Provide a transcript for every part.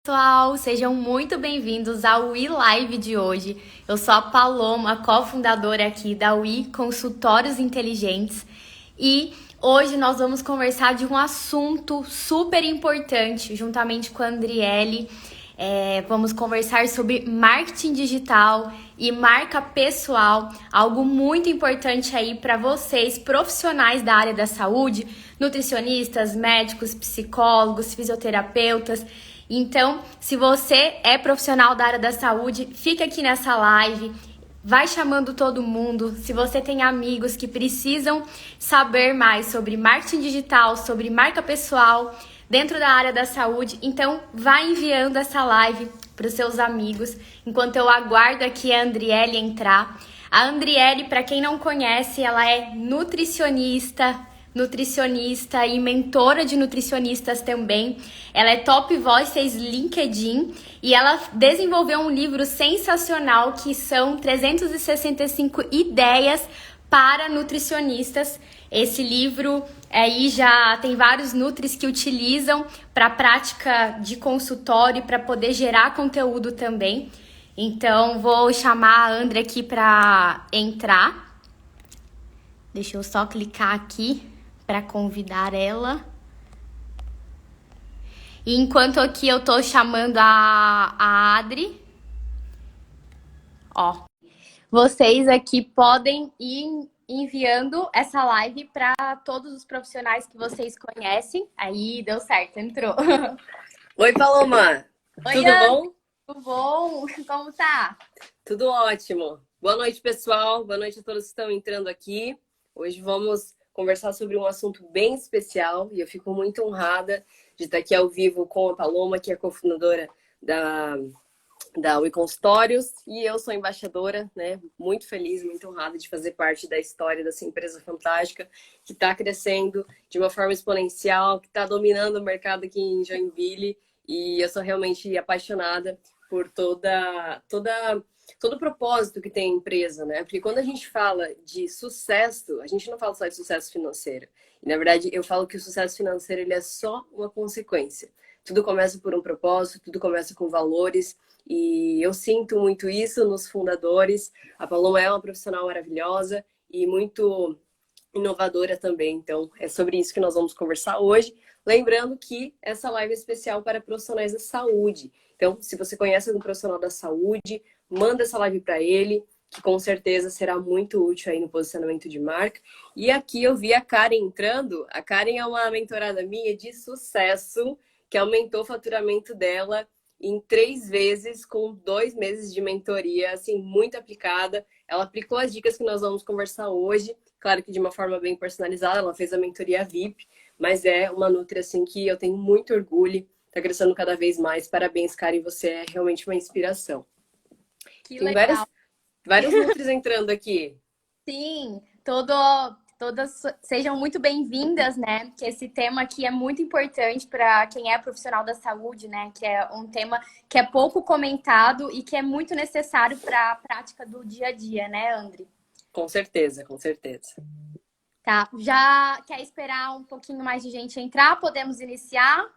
Pessoal, sejam muito bem-vindos ao We Live de hoje. Eu sou a Paloma, cofundadora aqui da We Consultórios Inteligentes, e hoje nós vamos conversar de um assunto super importante, juntamente com a Andriele. Vamos conversar sobre marketing digital e marca pessoal, algo muito importante aí para vocês, profissionais da área da saúde, nutricionistas, médicos, psicólogos, fisioterapeutas. Então, se você é profissional da área da saúde, fica aqui nessa live, vai chamando todo mundo. Se você tem amigos que precisam saber mais sobre marketing digital, sobre marca pessoal dentro da área da saúde, então vai enviando essa live para os seus amigos, enquanto eu aguardo aqui a Andriele entrar. A Andriele, para quem não conhece, ela é nutricionista e mentora de nutricionistas também. Ela é Top Voices LinkedIn e ela desenvolveu um livro sensacional que são 365 ideias para nutricionistas. Esse livro aí já tem vários nutris que utilizam para prática de consultório para poder gerar conteúdo também. Então, vou chamar a André aqui para entrar. Deixa eu só clicar aqui para convidar ela. E enquanto aqui eu tô chamando a Adri, ó, vocês aqui podem ir enviando essa live para todos os profissionais que vocês conhecem. Aí, deu certo, entrou. Oi, Paloma. Oi, Tudo Ana, bom? tudo bom? Como tá? Tudo ótimo. Boa noite, pessoal. Boa noite a todos que estão entrando aqui. Hoje vamos conversar sobre um assunto bem especial e eu fico muito honrada de estar aqui ao vivo com a Paloma, que é cofundadora da We Consultórios, e eu sou embaixadora, né? Muito feliz, muito honrada de fazer parte da história dessa empresa fantástica que está crescendo de uma forma exponencial, que está dominando o mercado aqui em Joinville, e eu sou realmente apaixonada por todo o propósito que tem a empresa, né? Porque quando a gente fala de sucesso, a gente não fala só de sucesso financeiro. E, na verdade, eu falo que o sucesso financeiro ele é só uma consequência. Tudo começa por um propósito, tudo começa com valores. E eu sinto muito isso nos fundadores. A Paloma é uma profissional maravilhosa e muito inovadora também. Então, é sobre isso que nós vamos conversar hoje. Lembrando que essa live é especial para profissionais da saúde. Então, se você conhece algum profissional da saúde, manda essa live para ele, que com certeza será muito útil aí no posicionamento de marca. E aqui eu vi a Karen entrando. A Karen é uma mentorada minha de sucesso, que aumentou o faturamento dela em 3 vezes, com 2 meses de mentoria, assim, muito aplicada. Ela aplicou as dicas que nós vamos conversar hoje, claro que de uma forma bem personalizada, ela fez a mentoria VIP, mas é uma Nutri, assim, que eu tenho muito orgulho, tá crescendo cada vez mais. Parabéns, Karen, você é realmente uma inspiração. Que Tem legal. vários Nutris entrando aqui. Sim, todas sejam muito bem-vindas, né? Que esse tema aqui é muito importante para quem é profissional da saúde, né? Que é um tema que é pouco comentado e que é muito necessário para a prática do dia a dia, né, Andri? Com certeza, com certeza. Tá, já quer esperar um pouquinho mais de gente entrar? Podemos iniciar?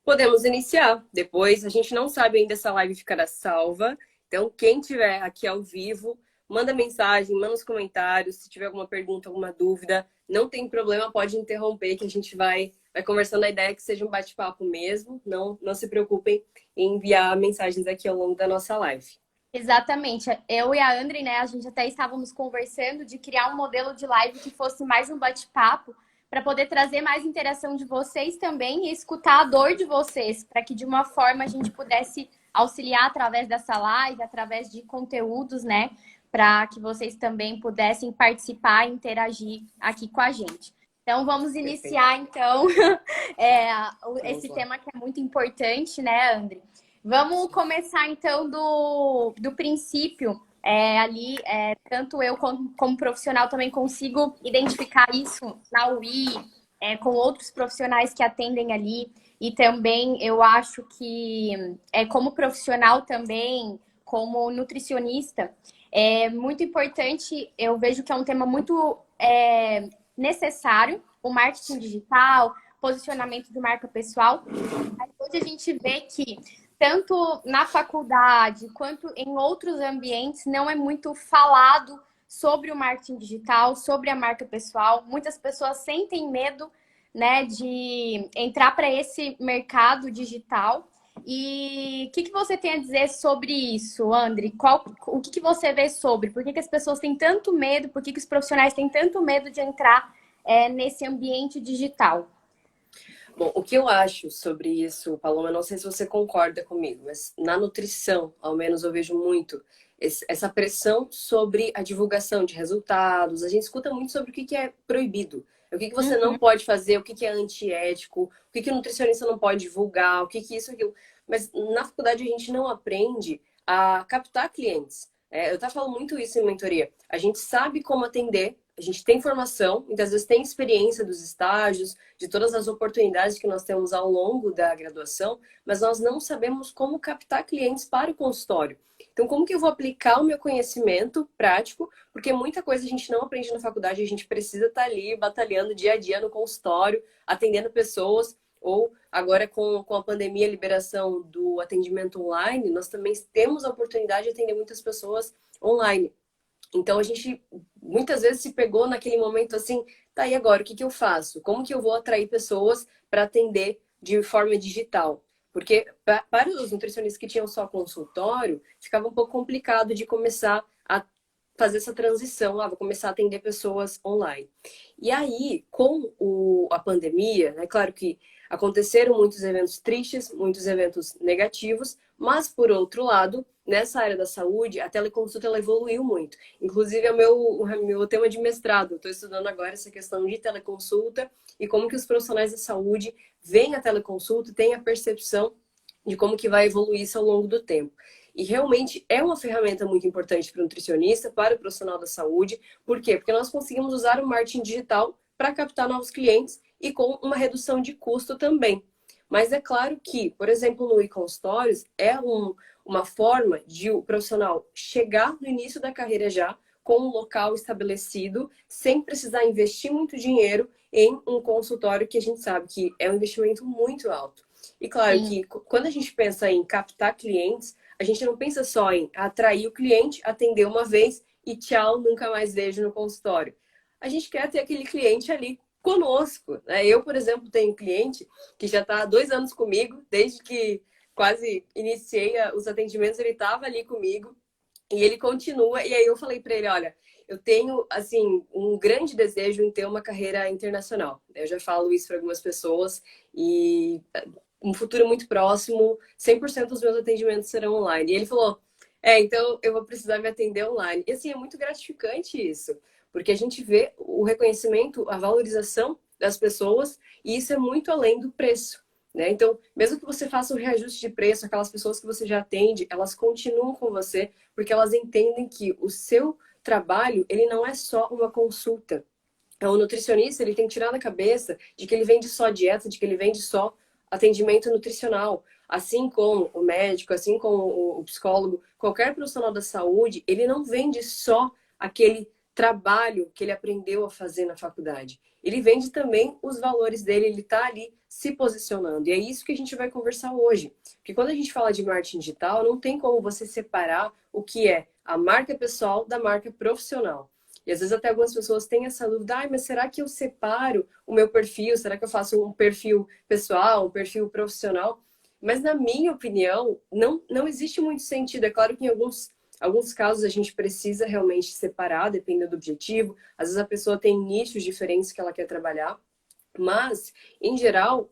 Podemos iniciar. Depois, a gente não sabe ainda se a live ficará salva. Então, quem tiver aqui ao vivo, manda mensagem, manda os comentários. Se tiver alguma pergunta, alguma dúvida, não tem problema, pode interromper, que a gente vai conversando. A ideia é que seja um bate-papo mesmo. Não se preocupem em enviar mensagens aqui ao longo da nossa live. Exatamente. Eu e a Andri, né, a gente até estávamos conversando de criar um modelo de live que fosse mais um bate-papo para poder trazer mais interação de vocês também e escutar a dor de vocês, para que de uma forma a gente pudesse auxiliar através dessa live, através de conteúdos, né, para que vocês também pudessem participar e interagir aqui com a gente. Então, vamos iniciar, então, esse tema que é muito importante, né, Andri? Vamos começar, então, do princípio. Tanto eu como profissional também consigo identificar isso na UI, com outros profissionais que atendem ali. E também eu acho que, como profissional também, como nutricionista, é muito importante, eu vejo que é um tema muito necessário, o marketing digital, posicionamento de marca pessoal. Mas hoje a gente vê que tanto na faculdade quanto em outros ambientes, não é muito falado sobre o marketing digital, sobre a marca pessoal. Muitas pessoas sentem medo, né, de entrar para esse mercado digital. E o que você tem a dizer sobre isso, André? O que você vê sobre? Por que as pessoas têm tanto medo? Por que os profissionais têm tanto medo de entrar nesse ambiente digital? Bom, o que eu acho sobre isso, Paloma, não sei se você concorda comigo, mas na nutrição, ao menos eu vejo muito essa pressão sobre a divulgação de resultados. A gente escuta muito sobre o que é proibido, o que você não pode fazer, o que é antiético, o que o nutricionista não pode divulgar, o que isso, aquilo. Mas na faculdade a gente não aprende a captar clientes. Eu até falo muito isso em mentoria. A gente sabe como atender, a gente tem formação, muitas vezes tem experiência dos estágios, de todas as oportunidades que nós temos ao longo da graduação, mas nós não sabemos como captar clientes para o consultório. Então, como que eu vou aplicar o meu conhecimento prático? Porque muita coisa a gente não aprende na faculdade, a gente precisa estar ali batalhando dia a dia no consultório, atendendo pessoas, ou agora com a pandemia, a liberação do atendimento online, nós também temos a oportunidade de atender muitas pessoas online. Então, a gente muitas vezes se pegou naquele momento assim, tá, e agora, o que eu faço? Como que eu vou atrair pessoas para atender de forma digital? Porque para os nutricionistas que tinham só consultório, ficava um pouco complicado de começar a fazer essa transição, vou começar a atender pessoas online. E aí, com a pandemia, é claro que aconteceram muitos eventos tristes, muitos eventos negativos, mas, por outro lado, nessa área da saúde, a teleconsulta ela evoluiu muito. Inclusive, é o meu tema de mestrado. Estou estudando agora essa questão de teleconsulta e como que os profissionais da saúde veem a teleconsulta, têm a percepção de como que vai evoluir isso ao longo do tempo. E realmente é uma ferramenta muito importante para o nutricionista, para o profissional da saúde. Por quê? Porque nós conseguimos usar o marketing digital para captar novos clientes e com uma redução de custo também. Mas é claro que, por exemplo, no e-consultórios, é uma forma de o profissional chegar no início da carreira já com um local estabelecido, sem precisar investir muito dinheiro em um consultório que a gente sabe que é um investimento muito alto. E claro que quando a gente pensa em captar clientes, a gente não pensa só em atrair o cliente, atender uma vez e tchau, nunca mais vejo no consultório. A gente quer ter aquele cliente ali conosco, né? Eu, por exemplo, tenho um cliente que já está há 2 anos comigo, desde que quase iniciei os atendimentos, ele estava ali comigo e ele continua. E aí eu falei para ele, olha, eu tenho, assim, um grande desejo em ter uma carreira internacional. Eu já falo isso para algumas pessoas e um futuro muito próximo, 100% dos meus atendimentos serão online. E ele falou, então eu vou precisar me atender online. E assim, é muito gratificante isso, porque a gente vê o reconhecimento, a valorização das pessoas e isso é muito além do preço. Né? Então, mesmo que você faça um reajuste de preço, aquelas pessoas que você já atende, elas continuam com você, porque elas entendem que o seu trabalho, ele não é só uma consulta. O nutricionista, ele tem que tirar da cabeça de que ele vende só dieta, de que ele vende só atendimento nutricional. Assim como o médico, assim como o psicólogo, qualquer profissional da saúde, ele não vende só aquele trabalho que ele aprendeu a fazer na faculdade. Ele vende também os valores dele, ele está ali se posicionando. E é isso que a gente vai conversar hoje. Porque quando a gente fala de marketing digital, não tem como você separar o que é a marca pessoal da marca profissional. E às vezes até algumas pessoas têm essa dúvida, mas será que eu separo o meu perfil? Será que eu faço um perfil pessoal, um perfil profissional? Mas na minha opinião, não existe muito sentido. É claro que em alguns casos a gente precisa realmente separar, dependendo do objetivo. Às vezes a pessoa tem nichos diferentes que ela quer trabalhar. Mas, em geral,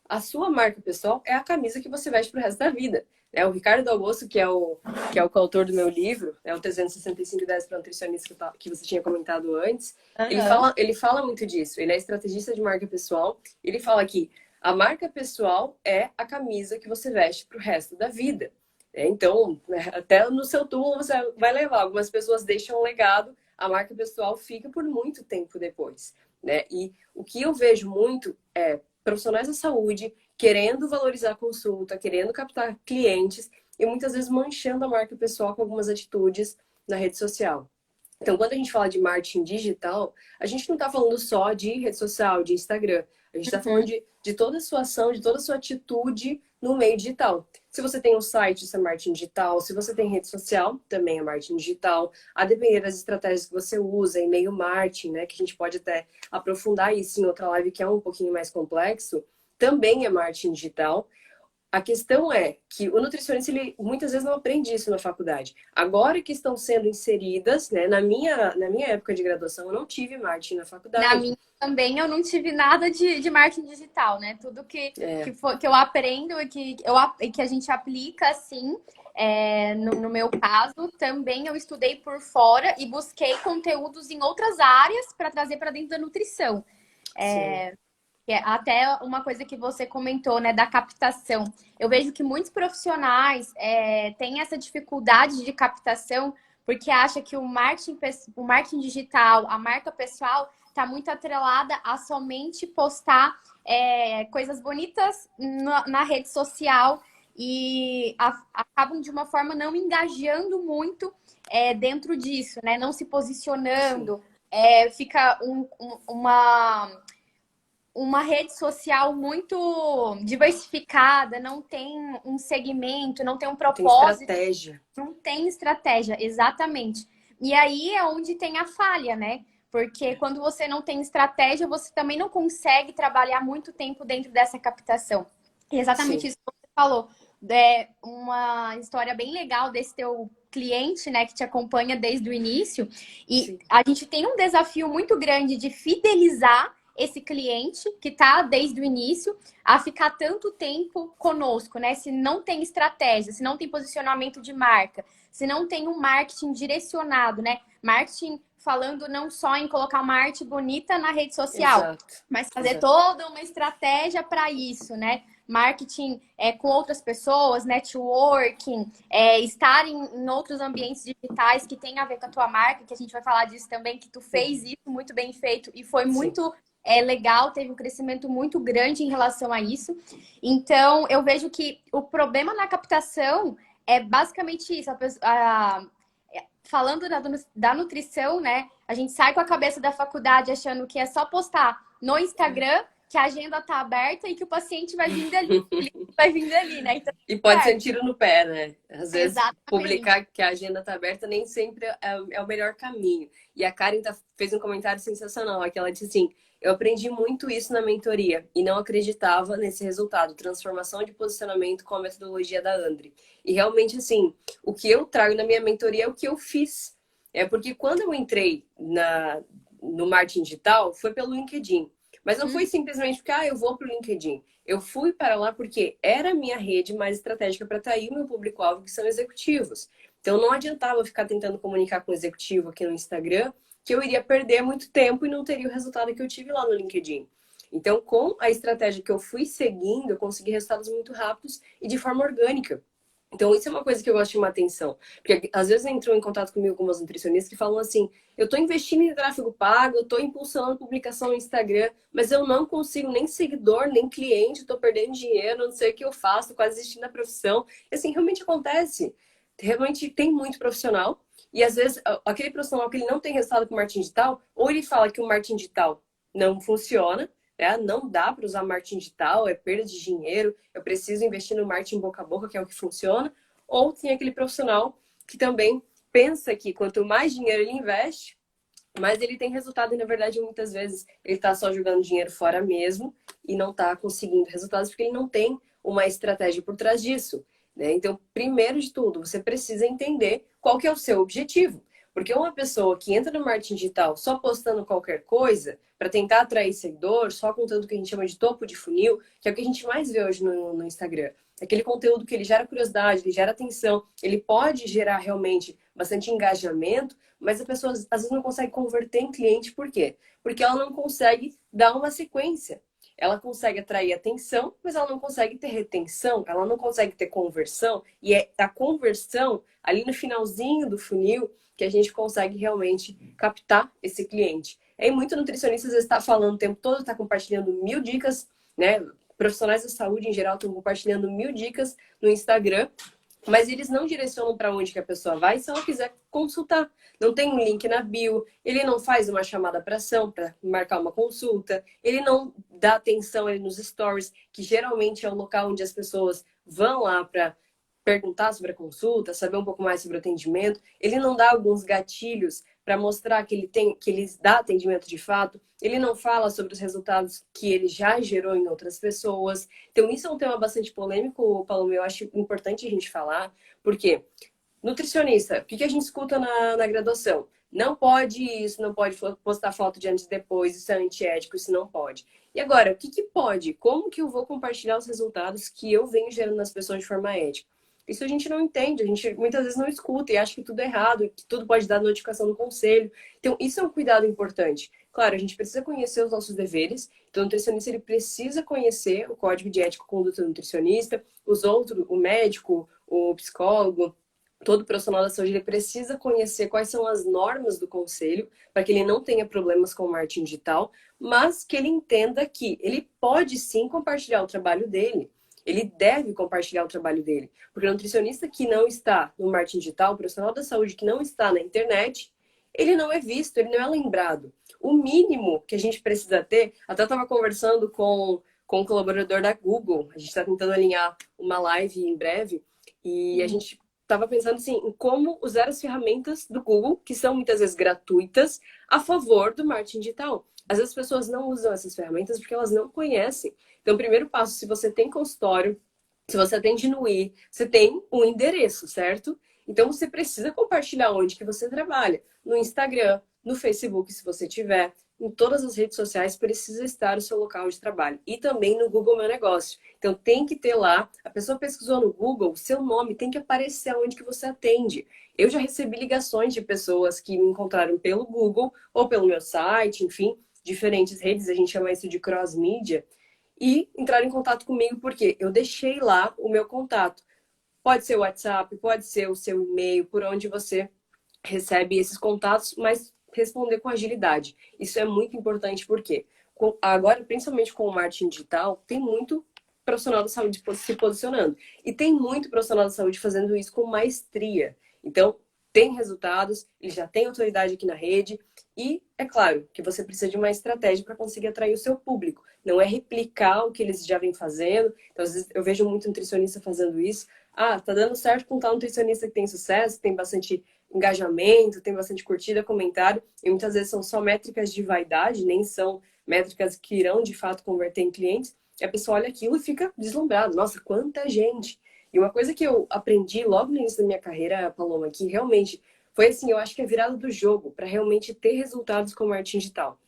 a sua marca pessoal é a camisa que você veste pro resto da vida. O Ricardo Augusto, que é o coautor do meu livro, o 365 ideias para nutricionista que você tinha comentado antes, ele fala muito disso. Ele é estrategista de marca pessoal. Ele fala que a marca pessoal é a camisa que você veste pro resto da vida. Então, até no seu túmulo você vai levar. Algumas pessoas deixam um legado, a marca pessoal fica por muito tempo depois. Né? E o que eu vejo muito é profissionais da saúde querendo valorizar a consulta, querendo captar clientes e muitas vezes manchando a marca pessoal com algumas atitudes na rede social. Então, quando a gente fala de marketing digital, a gente não está falando só de rede social, de Instagram. A gente está falando de toda a sua ação, de toda a sua atitude no meio digital. Se você tem um site, isso é marketing digital. Se você tem rede social, também é marketing digital. A depender das estratégias que você usa, e-mail marketing, né? Que a gente pode até aprofundar isso em outra live que é um pouquinho mais complexo, também é marketing digital. A questão é que o nutricionista, ele muitas vezes não aprende isso na faculdade. Agora que estão sendo inseridas, né? Na minha época de graduação, eu não tive marketing na Na faculdade. minha também eu não tive nada de marketing digital, né? Tudo que eu aprendo e que a gente aplica, assim, no meu caso, também eu estudei por fora e busquei conteúdos em outras áreas para trazer para dentro da nutrição. Sim, Que é até uma coisa que você comentou, né, da captação. Eu vejo que muitos profissionais têm essa dificuldade de captação porque acha que o marketing digital, a marca pessoal, está muito atrelada a somente postar coisas bonitas na rede social e acabam de uma forma não engajando muito dentro disso, né? Não se sim. posicionando. Fica uma rede social muito diversificada, não tem um segmento, não tem um Não tem propósito, estratégia. não tem estratégia, exatamente. E aí é onde tem a falha, né? Porque quando você não tem estratégia, você também não consegue trabalhar muito tempo dentro dessa captação. E exatamente Sim, isso que você falou. É uma história bem legal desse teu cliente, né, que te acompanha desde o início. E sim. a gente tem um desafio muito grande de fidelizar esse cliente que está desde o início a ficar tanto tempo conosco, né? Se não tem estratégia, se não tem posicionamento de marca, se não tem um marketing direcionado, né? Marketing falando não só em colocar uma arte bonita na rede social, Exato. mas fazer Exato. toda uma estratégia para isso, né? Marketing com outras pessoas, networking, estar em outros ambientes digitais que tem a ver com a tua marca, que a gente vai falar disso também, que tu fez Uhum. isso muito bem feito e foi Sim. muito legal, teve um crescimento muito grande em relação a isso. Então, eu vejo que o problema na captação é basicamente isso. Falando da nutrição, né? A gente sai com a cabeça da faculdade achando que é só postar no Instagram que a agenda tá aberta e que o paciente vai vir dali, vai vir dali, né? Então, E pode ser um certo. tiro no pé, né? Às vezes, Exatamente. publicar que a agenda está aberta nem sempre é o melhor caminho. E a Karen fez um comentário sensacional. Aqui ela disse assim: eu aprendi muito isso na mentoria e não acreditava nesse resultado, transformação de posicionamento com a metodologia da Andre. E realmente, assim, o que eu trago na minha mentoria é o que eu fiz. É porque quando eu entrei no marketing digital, foi pelo LinkedIn. Mas não foi simplesmente porque, eu vou para o LinkedIn. Eu fui para lá porque era a minha rede mais estratégica para atrair o meu público-alvo, que são executivos. Então não adiantava ficar tentando comunicar com o executivo aqui no Instagram, que eu iria perder muito tempo e não teria o resultado que eu tive lá no LinkedIn. Então, com a estratégia que eu fui seguindo, eu consegui resultados muito rápidos e de forma orgânica. Então, isso é uma coisa que eu gosto de chamar atenção. Porque às vezes entram em contato comigo algumas nutricionistas que falam assim: eu estou investindo em tráfego pago, eu estou impulsionando publicação no Instagram, mas eu não consigo nem seguidor, nem cliente, estou perdendo dinheiro, não sei o que eu faço, quase desistindo da profissão. E assim, realmente acontece. Realmente tem muito profissional. E às vezes, aquele profissional que ele não tem resultado com marketing digital, ou ele fala que o marketing digital não funciona, né? Não dá para usar marketing digital, é perda de dinheiro, eu preciso investir no marketing boca a boca, que é o que funciona. Ou tem aquele profissional que também pensa que quanto mais dinheiro ele investe, mais ele tem resultado. E na verdade, muitas vezes, ele está só jogando dinheiro fora mesmo e não está conseguindo resultados porque ele não tem uma estratégia por trás disso. Né? Então, primeiro de tudo, você precisa entender qual que é o seu objetivo. Porque uma pessoa que entra no marketing digital só postando qualquer coisa para tentar atrair seguidor, só conteúdo que a gente chama de topo de funil, que é o que a gente mais vê hoje no Instagram. Aquele conteúdo que ele gera curiosidade, ele gera atenção, ele pode gerar realmente bastante engajamento, mas a pessoa às vezes não consegue converter em cliente. Por quê? Porque ela não consegue dar uma sequência. Ela consegue atrair atenção, mas ela não consegue ter retenção, ela não consegue ter conversão. E é a conversão, ali no finalzinho do funil, que a gente consegue realmente captar esse cliente. É muito nutricionista, às vezes, está falando o tempo todo, está compartilhando 1000 dicas, né? Profissionais da saúde, em geral, estão compartilhando 1000 dicas no Instagram. Mas eles não direcionam para onde que a pessoa vai se ela quiser consultar. Não tem um link na bio, ele não faz uma chamada para ação para marcar uma consulta, ele não dá atenção ali nos stories, que geralmente é o local onde as pessoas vão lá para perguntar sobre a consulta, saber um pouco mais sobre o atendimento. Ele não dá alguns gatilhos para mostrar que ele dá atendimento de fato. Ele não fala sobre os resultados que ele já gerou em outras pessoas. Então, isso é um tema bastante polêmico, Paulo, eu acho importante a gente falar, porque nutricionista, o que a gente escuta na graduação? Não pode isso, não pode postar foto de antes e depois, isso é antiético, isso não pode. E agora, o que pode? Como que eu vou compartilhar os resultados que eu venho gerando nas pessoas de forma ética? Isso a gente não entende, a gente muitas vezes não escuta e acha que tudo é errado, que tudo pode dar notificação do conselho. Então, isso é um cuidado importante. Claro, a gente precisa conhecer os nossos deveres, então o nutricionista ele precisa conhecer o código de ética e conduta do nutricionista, os outros, o médico, o psicólogo, todo profissional da saúde, ele precisa conhecer quais são as normas do conselho, para que ele não tenha problemas com o marketing digital, mas que ele entenda que ele pode sim compartilhar o trabalho dele. Ele deve compartilhar o trabalho dele. Porque o nutricionista que não está no marketing digital, o profissional da saúde que não está na internet, ele não é visto, ele não é lembrado. O mínimo que a gente precisa ter, até estava conversando com um colaborador da Google, a gente está tentando alinhar uma live em breve, e a gente estava pensando assim, em como usar as ferramentas do Google, que são muitas vezes gratuitas, a favor do marketing digital. Às vezes as pessoas não usam essas ferramentas porque elas não conhecem. Então, o primeiro passo, se você tem consultório, se você atende no I, você tem um endereço, certo? Então, você precisa compartilhar onde que você trabalha. No Instagram, no Facebook, se você tiver. Em todas as redes sociais precisa estar o seu local de trabalho. E também no Google Meu Negócio. Então, tem que ter lá, a pessoa pesquisou no Google, o seu nome tem que aparecer onde que você atende. Eu já recebi ligações de pessoas que me encontraram pelo Google ou pelo meu site, enfim, diferentes redes, a gente chama isso de cross-mídia, e entraram em contato comigo porque eu deixei lá o meu contato. Pode ser o WhatsApp, pode ser o seu e-mail, por onde você recebe esses contatos, mas responder com agilidade. Isso é muito importante porque agora, principalmente com o marketing digital, tem muito profissional da saúde se posicionando. E tem muito profissional da saúde fazendo isso com maestria. Então, tem resultados, ele já tem autoridade aqui na rede e, é claro, que você precisa de uma estratégia para conseguir atrair o seu público. Não é replicar o que eles já vêm fazendo. Então, às vezes, eu vejo muito nutricionista fazendo isso. Ah, tá dando certo com tal nutricionista que tem sucesso, tem bastante engajamento, tem bastante curtida, comentário. E muitas vezes são só métricas de vaidade, nem são métricas que irão, de fato, converter em clientes. E a pessoa olha aquilo e fica deslumbrada. Nossa, quanta gente! E uma coisa que eu aprendi logo no início da minha carreira, Paloma, que realmente foi assim, eu acho que a virada do jogo para realmente ter resultados com marketing digital.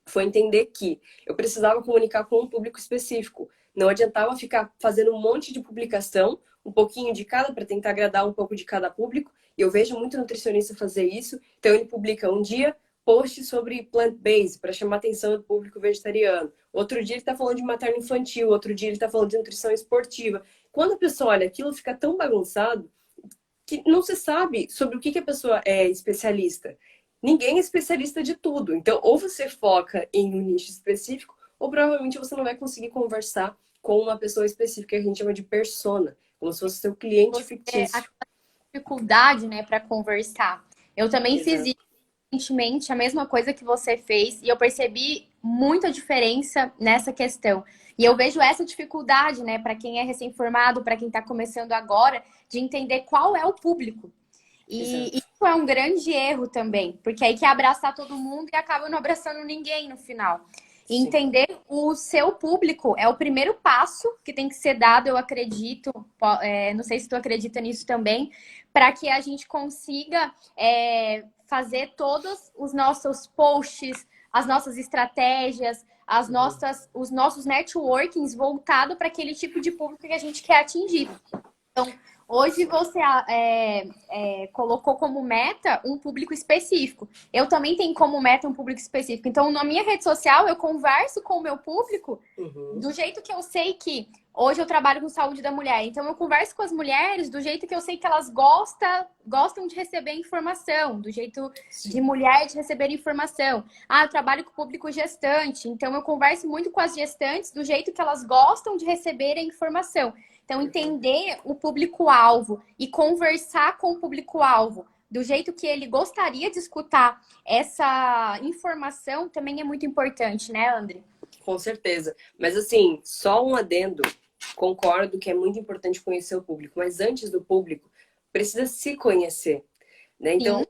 Foi entender que eu precisava comunicar com um público específico. Não adiantava ficar fazendo um monte de publicação, um pouquinho de cada, para tentar agradar um pouco de cada público. E eu vejo muito nutricionista fazer isso. Então ele publica um dia post sobre plant-based, para chamar a atenção do público vegetariano. Outro dia ele está falando de materno-infantil, outro dia ele está falando de nutrição esportiva. Quando a pessoa olha aquilo, fica tão bagunçado que não se sabe sobre o que a pessoa é especialista. Ninguém é especialista de tudo. Então, ou você foca em um nicho específico, ou provavelmente você não vai conseguir conversar com uma pessoa específica, que a gente chama de persona, como se fosse seu cliente fictício. A dificuldade, né, para conversar. Eu também fiz isso recentemente, a mesma coisa que você fez, e eu percebi muita diferença nessa questão. E eu vejo essa dificuldade, né, para quem é recém-formado, para quem está começando agora, de entender qual é o público. E isso é um grande erro também, porque aí quer abraçar todo mundo e acaba não abraçando ninguém no final. E entender o seu público é o primeiro passo que tem que ser dado, eu acredito, não sei se tu acredita nisso também, para que a gente consiga fazer todos os nossos posts, as nossas estratégias, os nossos networkings voltados para aquele tipo de público que a gente quer atingir. Então, hoje você colocou como meta um público específico. Eu também tenho como meta um público específico. Então, na minha rede social, eu converso com o meu público do jeito que eu sei que... Hoje eu trabalho com saúde da mulher. Então, eu converso com as mulheres do jeito que eu sei que elas gostam de receber informação. Do jeito de mulher de receber informação. Ah, eu trabalho com público gestante. Então, eu converso muito com as gestantes do jeito que elas gostam de receber a informação. Então, entender o público-alvo e conversar com o público-alvo do jeito que ele gostaria de escutar essa informação também é muito importante, né, André? Com certeza. Mas assim, só um adendo. Concordo que é muito importante conhecer o público, mas antes do público, precisa se conhecer, né? Então, Sim.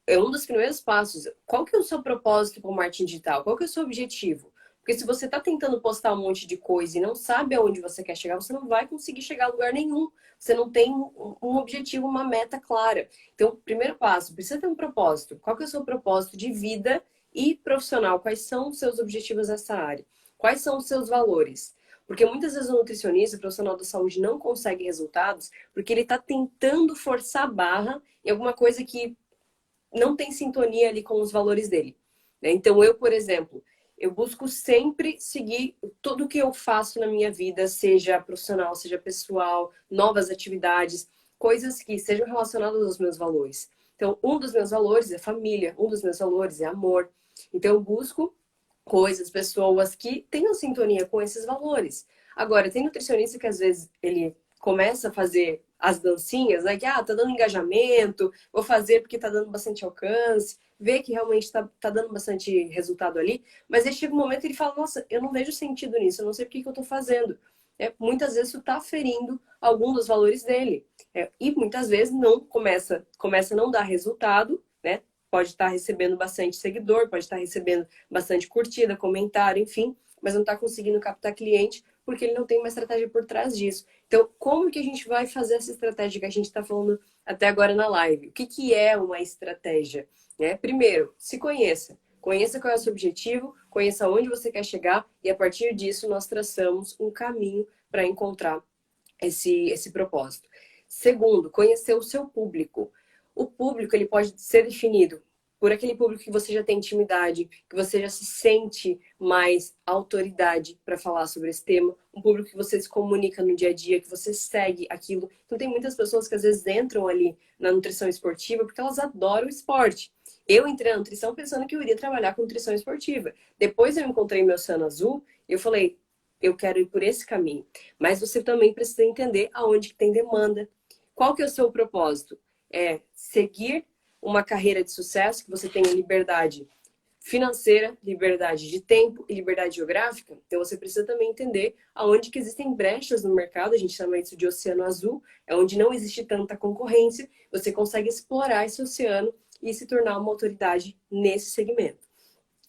é um dos primeiros passos. Qual que é o seu propósito com o marketing digital? Qual que é o seu objetivo? Porque se você está tentando postar um monte de coisa e não sabe aonde você quer chegar, você não vai conseguir chegar a lugar nenhum. Você não tem um objetivo, uma meta clara. Então, primeiro passo, precisa ter um propósito. Qual que é o seu propósito de vida e profissional? Quais são os seus objetivos nessa área? Quais são os seus valores? Porque muitas vezes o nutricionista, o profissional da saúde, não consegue resultados porque ele está tentando forçar a barra em alguma coisa que não tem sintonia ali com os valores dele, né? Então, eu, por exemplo, eu busco sempre seguir tudo que eu faço na minha vida, seja profissional, seja pessoal, novas atividades, coisas que sejam relacionadas aos meus valores. Então, um dos meus valores é família, um dos meus valores é amor. Então, eu busco coisas, pessoas que tenham sintonia com esses valores. Agora, tem nutricionista que às vezes ele começa a fazer as dancinhas, né? Que, tá dando engajamento, vou fazer porque tá dando bastante alcance, vê que realmente tá dando bastante resultado ali, mas aí chega um momento que ele fala, nossa, eu não vejo sentido nisso, eu não sei por que eu tô fazendo. Muitas vezes isso tá ferindo algum dos valores dele. E muitas vezes não começa a não dar resultado, né? Pode estar recebendo bastante seguidor, pode estar recebendo bastante curtida, comentário, enfim, mas não está conseguindo captar cliente porque ele não tem uma estratégia por trás disso. Então, como que a gente vai fazer essa estratégia que a gente está falando até agora na live? O que, que é uma estratégia? Primeiro, se conheça. Conheça qual é o seu objetivo, conheça onde você quer chegar e a partir disso nós traçamos um caminho para encontrar esse propósito. Segundo, conhecer o seu público. O público ele pode ser definido por aquele público que você já tem intimidade, que você já se sente mais autoridade para falar sobre esse tema, um público que você se comunica no dia a dia, que você segue aquilo. Então tem muitas pessoas que às vezes entram ali na nutrição esportiva porque elas adoram o esporte. Eu entrei na nutrição pensando que eu iria trabalhar com nutrição esportiva. Depois eu encontrei meu Oceano Azul e eu falei, eu quero ir por esse caminho. Mas você também precisa entender aonde que tem demanda. Qual que é o seu propósito? É seguir uma carreira de sucesso, que você tenha liberdade financeira, liberdade de tempo e liberdade geográfica. Então você precisa também entender aonde que existem brechas no mercado, a gente chama isso de oceano azul, é onde não existe tanta concorrência, você consegue explorar esse oceano e se tornar uma autoridade nesse segmento.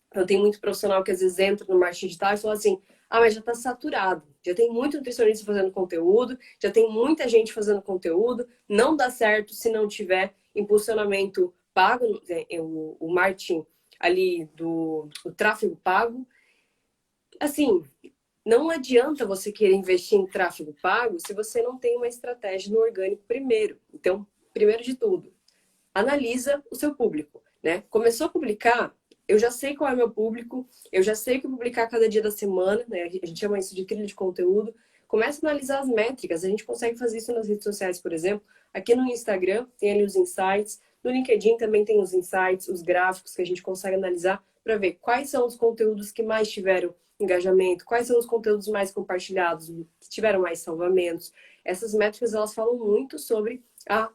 Então tem muito profissional que às vezes entra no marketing digital e fala assim, mas já está saturado, já tem muito nutricionista fazendo conteúdo, já tem muita gente fazendo conteúdo, não dá certo se não tiver impulsionamento pago, o marketing ali o tráfego pago. Assim, não adianta você querer investir em tráfego pago se você não tem uma estratégia no orgânico primeiro. Então, primeiro de tudo, analisa o seu público, né? Começou a publicar, eu já sei qual é o meu público, eu já sei o que publicar cada dia da semana, né? A gente chama isso de trilha de conteúdo. Começa a analisar as métricas, a gente consegue fazer isso nas redes sociais, por exemplo. Aqui no Instagram tem ali os insights, no LinkedIn também tem os insights, os gráficos que a gente consegue analisar para ver quais são os conteúdos que mais tiveram engajamento, quais são os conteúdos mais compartilhados, que tiveram mais salvamentos. Essas métricas, elas falam muito sobre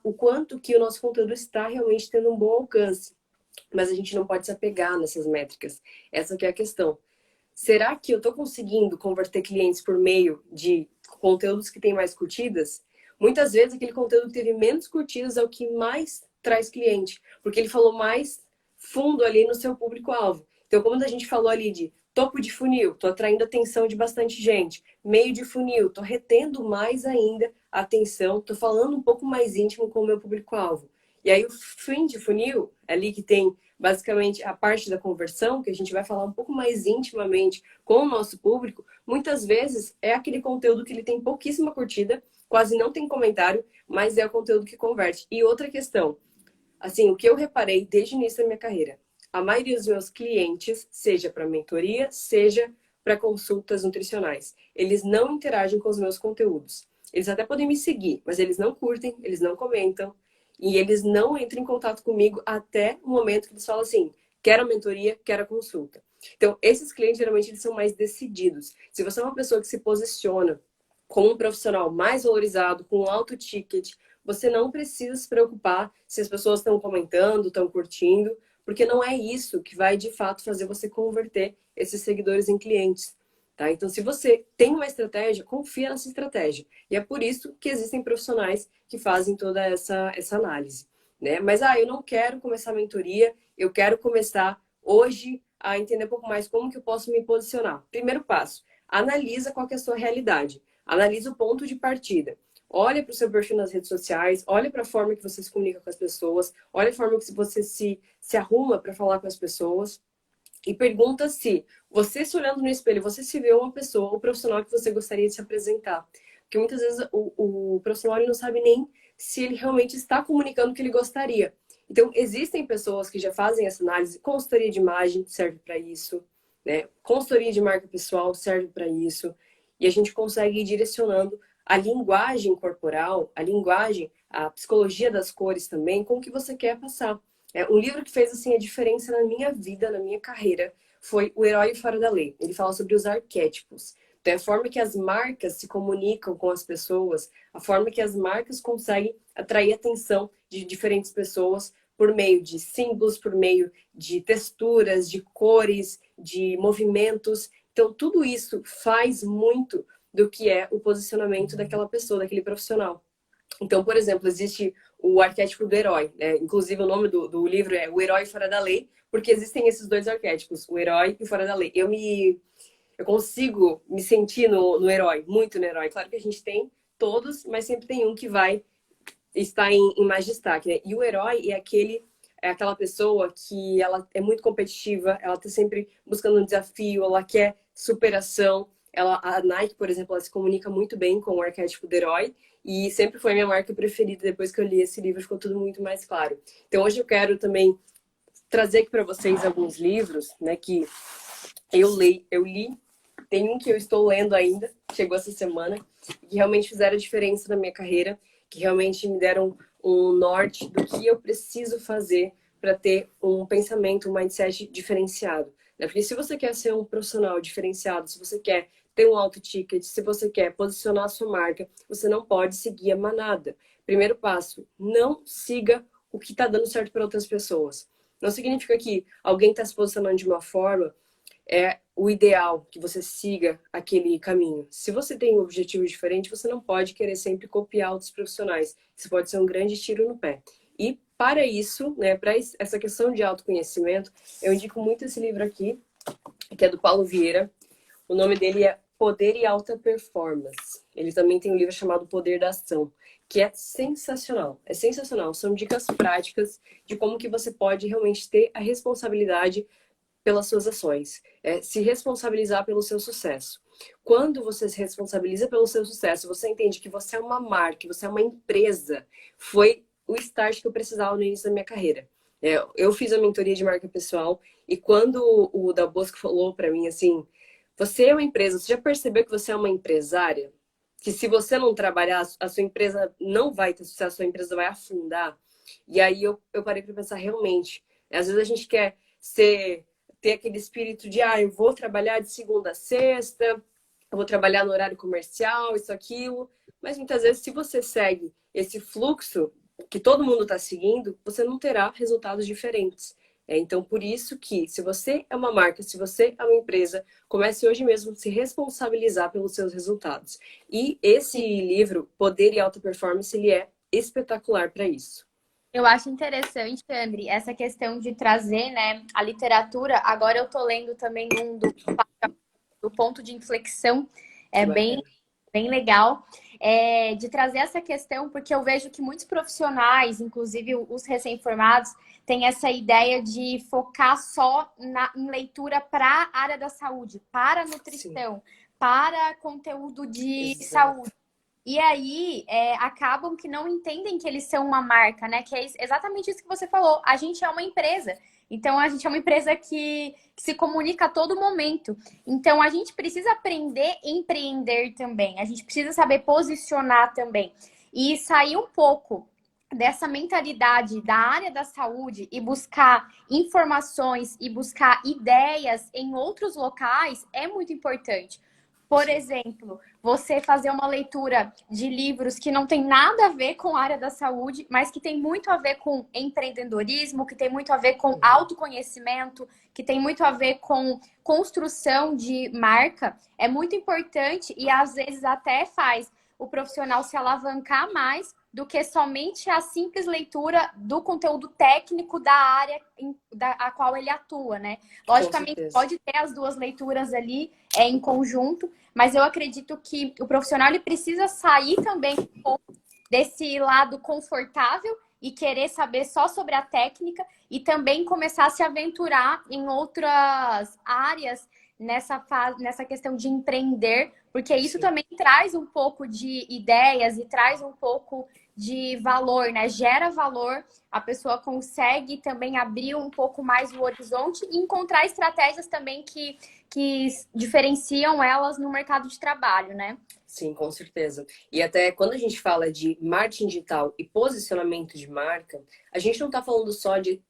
o quanto que o nosso conteúdo está realmente tendo um bom alcance. Mas a gente não pode se apegar nessas métricas. Essa que é a questão. Será que eu estou conseguindo converter clientes por meio de conteúdos que têm mais curtidas? Muitas vezes aquele conteúdo que teve menos curtidas é o que mais traz cliente, porque ele falou mais fundo ali no seu público-alvo. Então, como a gente falou ali de topo de funil, estou atraindo a atenção de bastante gente. Meio de funil, estou retendo mais ainda a atenção, estou falando um pouco mais íntimo com o meu público-alvo. E aí o fim de funil, ali que tem basicamente a parte da conversão, que a gente vai falar um pouco mais intimamente com o nosso público, muitas vezes é aquele conteúdo que ele tem pouquíssima curtida, quase não tem comentário, mas é o conteúdo que converte. E outra questão, assim, o que eu reparei desde o início da minha carreira, a maioria dos meus clientes, seja para mentoria, seja para consultas nutricionais, eles não interagem com os meus conteúdos. Eles até podem me seguir, mas eles não curtem, eles não comentam, e eles não entram em contato comigo até o momento que eles falam assim, quero a mentoria, quero a consulta. Então, esses clientes, geralmente, eles são mais decididos. Se você é uma pessoa que se posiciona como um profissional mais valorizado, com um alto ticket, você não precisa se preocupar se as pessoas estão comentando, estão curtindo, porque não é isso que vai de fato fazer você converter esses seguidores em clientes. Tá? Então, se você tem uma estratégia, confia nessa estratégia. E é por isso que existem profissionais que fazem toda essa análise. Né? Mas, eu não quero começar a mentoria, eu quero começar hoje a entender um pouco mais como que eu posso me posicionar. Primeiro passo, analisa qual que é a sua realidade. Analisa o ponto de partida. Olha para o seu perfil nas redes sociais, olha para a forma que você se comunica com as pessoas, olha a forma que você se arruma para falar com as pessoas e pergunta se você se olhando no espelho, você se vê uma pessoa, o profissional que você gostaria de se apresentar. Porque muitas vezes o profissional ele não sabe nem se ele realmente está comunicando o que ele gostaria. Então, existem pessoas que já fazem essa análise. Consultoria de imagem serve para isso, né? Consultoria de marca pessoal serve para isso. E a gente consegue ir direcionando a linguagem corporal, a linguagem, a psicologia das cores também, com o que você quer passar. Um livro que fez assim a diferença na minha vida, na minha carreira, foi O Herói Fora da Lei. Ele fala sobre os arquétipos. Então, a forma que as marcas se comunicam com as pessoas, a forma que as marcas conseguem atrair a atenção de diferentes pessoas por meio de símbolos, por meio de texturas, de cores, de movimentos. Então, tudo isso faz muito do que é o posicionamento daquela pessoa, daquele profissional. Então, por exemplo, existe o arquétipo do herói, né? Inclusive, o nome do livro é O Herói Fora da Lei, porque existem esses dois arquétipos, o herói e o fora da lei. Eu consigo me sentir no herói, muito no herói. Claro que a gente tem todos, mas sempre tem um que vai estar em mais destaque, né? E o herói é aquela pessoa que ela é muito competitiva, ela está sempre buscando um desafio, ela quer superação. A Nike, por exemplo, ela se comunica muito bem com o arquétipo do herói e sempre foi a minha marca preferida. Depois que eu li esse livro, ficou tudo muito mais claro. Então, hoje eu quero também trazer aqui para vocês alguns livros, né, que eu li. Tem um que eu estou lendo ainda, chegou essa semana, que realmente fizeram a diferença na minha carreira, que realmente me deram um norte do que eu preciso fazer para ter um pensamento, um mindset diferenciado. Né? Porque se você quer ser um profissional diferenciado, se você quer ter um alto ticket, se você quer posicionar a sua marca, você não pode seguir a manada. Primeiro passo, não siga o que está dando certo para outras pessoas. Não significa que alguém está se posicionando de uma forma, é o ideal que você siga aquele caminho. Se você tem um objetivo diferente, você não pode querer sempre copiar outros profissionais. Isso pode ser um grande tiro no pé. E para isso, né, para essa questão de autoconhecimento, eu indico muito esse livro aqui, que é do Paulo Vieira. O nome dele é Poder e Alta Performance. Ele também tem um livro chamado Poder da Ação, que é sensacional. É sensacional. São dicas práticas de como que você pode realmente ter a responsabilidade pelas suas ações. Se responsabilizar pelo seu sucesso. Quando você se responsabiliza pelo seu sucesso, você entende que você é uma marca, que você é uma empresa. Foi o start que eu precisava no início da minha carreira. Eu fiz a mentoria de marca pessoal e quando o Dal Bosco falou para mim assim, você é uma empresa, você já percebeu que você é uma empresária? Que se você não trabalhar, a sua empresa não vai ter sucesso, a sua empresa vai afundar. E aí eu parei para pensar realmente. Às vezes a gente quer ter aquele espírito de, eu vou trabalhar de segunda a sexta, eu vou trabalhar no horário comercial, isso, aquilo. Mas muitas vezes, se você segue esse fluxo que todo mundo está seguindo, você não terá resultados diferentes. Então, por isso que, se você é uma marca, se você é uma empresa, comece hoje mesmo a se responsabilizar pelos seus resultados. E esse livro, Poder e Alta Performance, ele é espetacular para isso. Eu acho interessante, Andri, essa questão de trazer, né, a literatura. Agora eu tô lendo também do ponto de inflexão, bem legal, de trazer essa questão, porque eu vejo que muitos profissionais, inclusive os recém-formados, têm essa ideia de focar só em leitura para a área da saúde, para a nutrição, sim, para conteúdo de saúde. E aí, acabam que não entendem que eles são uma marca, né? Que é exatamente isso que você falou. A gente é uma empresa. Então, a gente é uma empresa que se comunica a todo momento. Então, a gente precisa aprender a empreender também. A gente precisa saber posicionar também. E sair um pouco dessa mentalidade da área da saúde e buscar informações e buscar ideias em outros locais é muito importante. Por exemplo, você fazer uma leitura de livros que não tem nada a ver com a área da saúde, mas que tem muito a ver com empreendedorismo, que tem muito a ver com autoconhecimento, que tem muito a ver com construção de marca, é muito importante e às vezes até faz o profissional se alavancar mais do que somente a simples leitura do conteúdo técnico da área a qual ele atua, né? Logicamente, pode ter as duas leituras ali em conjunto, mas eu acredito que o profissional ele precisa sair também um pouco desse lado confortável e querer saber só sobre a técnica e também começar a se aventurar em outras áreas nessa questão de empreender, porque isso também traz um pouco de ideias e traz um pouco de valor, né? Gera valor, a pessoa consegue também abrir um pouco mais o horizonte e encontrar estratégias também que diferenciam elas no mercado de trabalho, né? Sim, com certeza. E até quando a gente fala de marketing digital e posicionamento de marca, a gente não está falando só de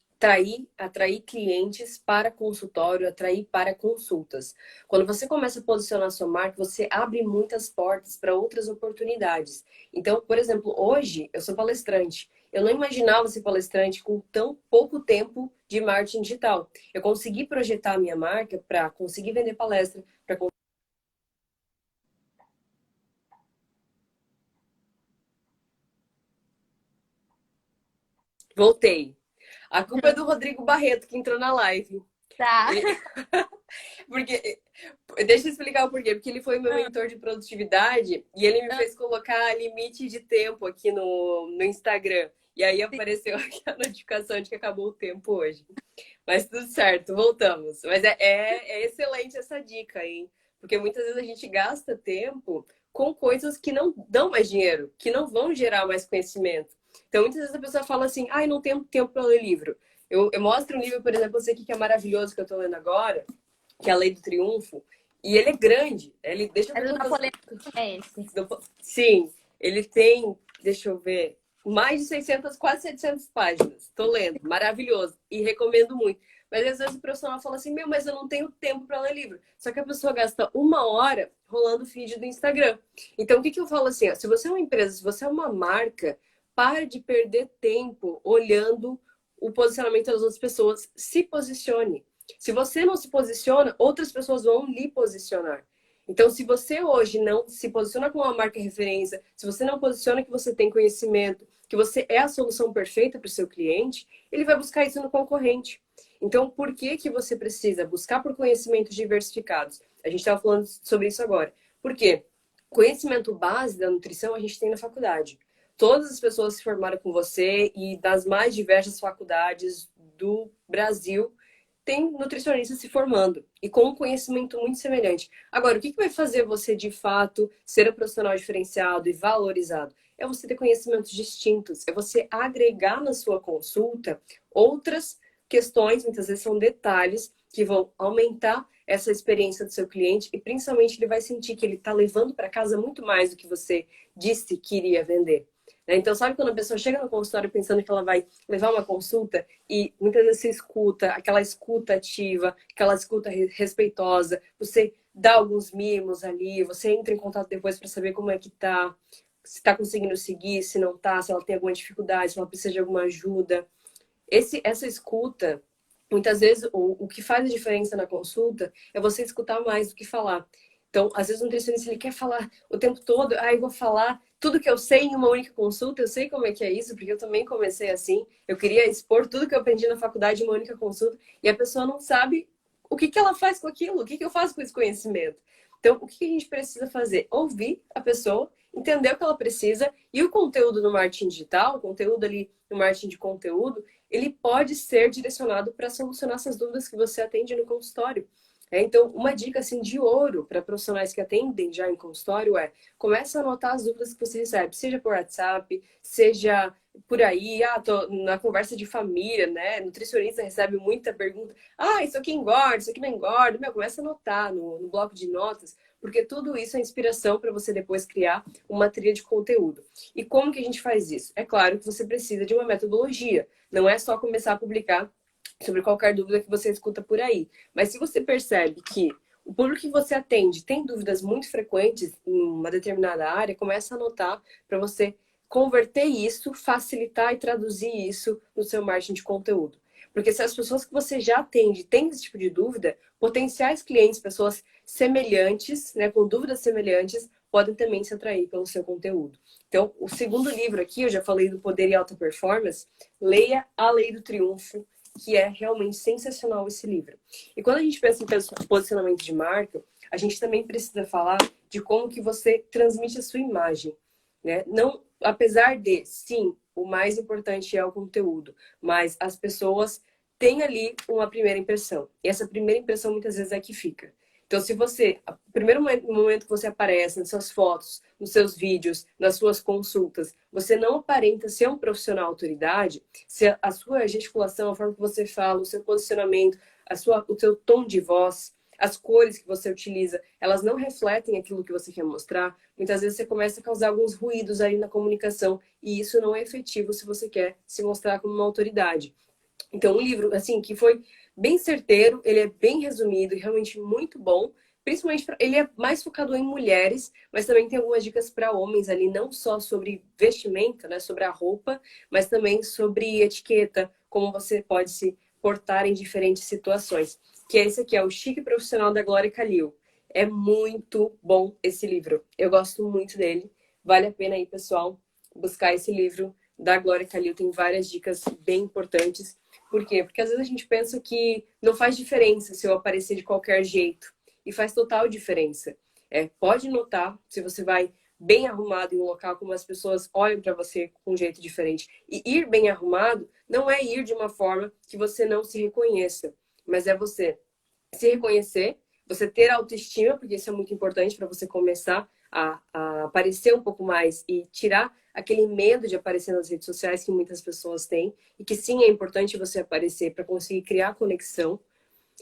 atrair clientes para consultório, atrair para consultas. Quando você começa a posicionar sua marca, você abre muitas portas para outras oportunidades. Então, por exemplo, hoje eu sou palestrante. Eu não imaginava ser palestrante com tão pouco tempo de marketing digital. Eu consegui projetar a minha marca para conseguir vender palestra, para voltei. A culpa é do Rodrigo Barreto, que entrou na live. Tá. Porque, deixa eu explicar o porquê. Porque ele foi meu mentor de produtividade e ele me fez colocar limite de tempo aqui no Instagram. E aí apareceu aqui a notificação de que acabou o tempo hoje. Mas tudo certo, voltamos. Mas é excelente essa dica, hein? Porque muitas vezes a gente gasta tempo com coisas que não dão mais dinheiro, que não vão gerar mais conhecimento. Então, muitas vezes a pessoa fala assim, ai, não tenho tempo para ler livro. Eu mostro um livro, por exemplo, esse aqui que é maravilhoso, que eu estou lendo agora, que é A Lei do Triunfo, e ele é grande. Deixa eu ver do quantas... Napoleão é esse. Sim, ele tem, deixa eu ver, mais de 600, quase 700 páginas. Estou lendo, maravilhoso, e recomendo muito. Mas às vezes o profissional fala assim, mas eu não tenho tempo para ler livro. Só que a pessoa gasta 1 hora rolando o feed do Instagram. Então, o que eu falo assim? Ó, se você é uma empresa, se você é uma marca, pare de perder tempo olhando o posicionamento das outras pessoas. Se posicione. Se você não se posiciona, outras pessoas vão lhe posicionar. Então, se você hoje não se posiciona como uma marca referência, se você não posiciona que você tem conhecimento, que você é a solução perfeita para o seu cliente, ele vai buscar isso no concorrente. Então, por que você precisa buscar por conhecimentos diversificados? A gente estava falando sobre isso agora. Por quê? Conhecimento base da nutrição a gente tem na faculdade. Todas as pessoas se formaram com você e das mais diversas faculdades do Brasil tem nutricionistas se formando e com um conhecimento muito semelhante. Agora, o que vai fazer você, de fato, ser um profissional diferenciado e valorizado? É você ter conhecimentos distintos, é você agregar na sua consulta outras questões, muitas vezes são detalhes que vão aumentar essa experiência do seu cliente e principalmente ele vai sentir que ele está levando para casa muito mais do que você disse que iria vender. Então, sabe quando a pessoa chega no consultório pensando que ela vai levar uma consulta e muitas vezes você escuta, aquela escuta ativa, aquela escuta respeitosa, você dá alguns mimos ali, você entra em contato depois para saber como é que tá, se está conseguindo seguir, se não tá, se ela tem alguma dificuldade, se ela precisa de alguma ajuda. Essa escuta, muitas vezes, o que faz a diferença na consulta é você escutar mais do que falar. Então, às vezes o nutricionista ele quer falar o tempo todo, eu vou falar tudo que eu sei em uma única consulta, eu sei como é que é isso, porque eu também comecei assim, eu queria expor tudo que eu aprendi na faculdade em uma única consulta, e a pessoa não sabe o que ela faz com aquilo, o que eu faço com esse conhecimento. Então, o que a gente precisa fazer? Ouvir a pessoa, entender o que ela precisa, e o conteúdo no marketing digital, o conteúdo ali no marketing de conteúdo, ele pode ser direcionado para solucionar essas dúvidas que você atende no consultório. Então, uma dica assim de ouro para profissionais que atendem já em consultório é: comece a anotar as dúvidas que você recebe, seja por WhatsApp, seja por aí, tô na conversa de família, né? Nutricionista recebe muita pergunta: isso aqui engorda, isso aqui não engorda. Começa a anotar no bloco de notas, porque tudo isso é inspiração para você depois criar uma trilha de conteúdo. E como que a gente faz isso? É claro que você precisa de uma metodologia, não é só começar a publicar sobre qualquer dúvida que você escuta por aí. Mas se você percebe que o público que você atende tem dúvidas muito frequentes em uma determinada área, começa a anotar para você converter isso, facilitar e traduzir isso no seu marketing de conteúdo. Porque se as pessoas que você já atende têm esse tipo de dúvida, potenciais clientes, pessoas semelhantes, né, com dúvidas semelhantes, podem também se atrair pelo seu conteúdo. Então, o segundo livro aqui, eu já falei do Poder e Alta Performance, leia A Lei do Triunfo, que é realmente sensacional esse livro. E quando a gente pensa em posicionamento de marca, a gente também precisa falar de como que você transmite a sua imagem, né? Não, apesar de, sim, o mais importante é o conteúdo, mas as pessoas têm ali uma primeira impressão. E essa primeira impressão muitas vezes é que fica. Então, se você, o primeiro momento que você aparece nas suas fotos, nos seus vídeos, nas suas consultas, você não aparenta ser um profissional autoridade, se a sua gesticulação, a forma que você fala, o seu posicionamento, o seu tom de voz, as cores que você utiliza, elas não refletem aquilo que você quer mostrar, muitas vezes você começa a causar alguns ruídos aí na comunicação e isso não é efetivo se você quer se mostrar como uma autoridade. Então, um livro, assim, que foi bem certeiro, ele é bem resumido e realmente muito bom. Principalmente, ele é mais focado em mulheres, mas também tem algumas dicas para homens ali, não só sobre vestimenta, né, sobre a roupa, mas também sobre etiqueta, como você pode se portar em diferentes situações. Que é esse aqui, é o Chique Profissional da Glória Calil. É muito bom esse livro. Eu gosto muito dele. Vale a pena aí, pessoal, buscar esse livro da Glória Calil. Tem várias dicas bem importantes. Por quê? Porque às vezes a gente pensa que não faz diferença se eu aparecer de qualquer jeito. E faz total diferença. Pode notar, se você vai bem arrumado em um local, como as pessoas olham para você com um jeito diferente. E ir bem arrumado não é ir de uma forma que você não se reconheça, mas é você se reconhecer, você ter autoestima, porque isso é muito importante para você começar a aparecer um pouco mais e tirar aquele medo de aparecer nas redes sociais que muitas pessoas têm, e que sim, é importante você aparecer para conseguir criar conexão,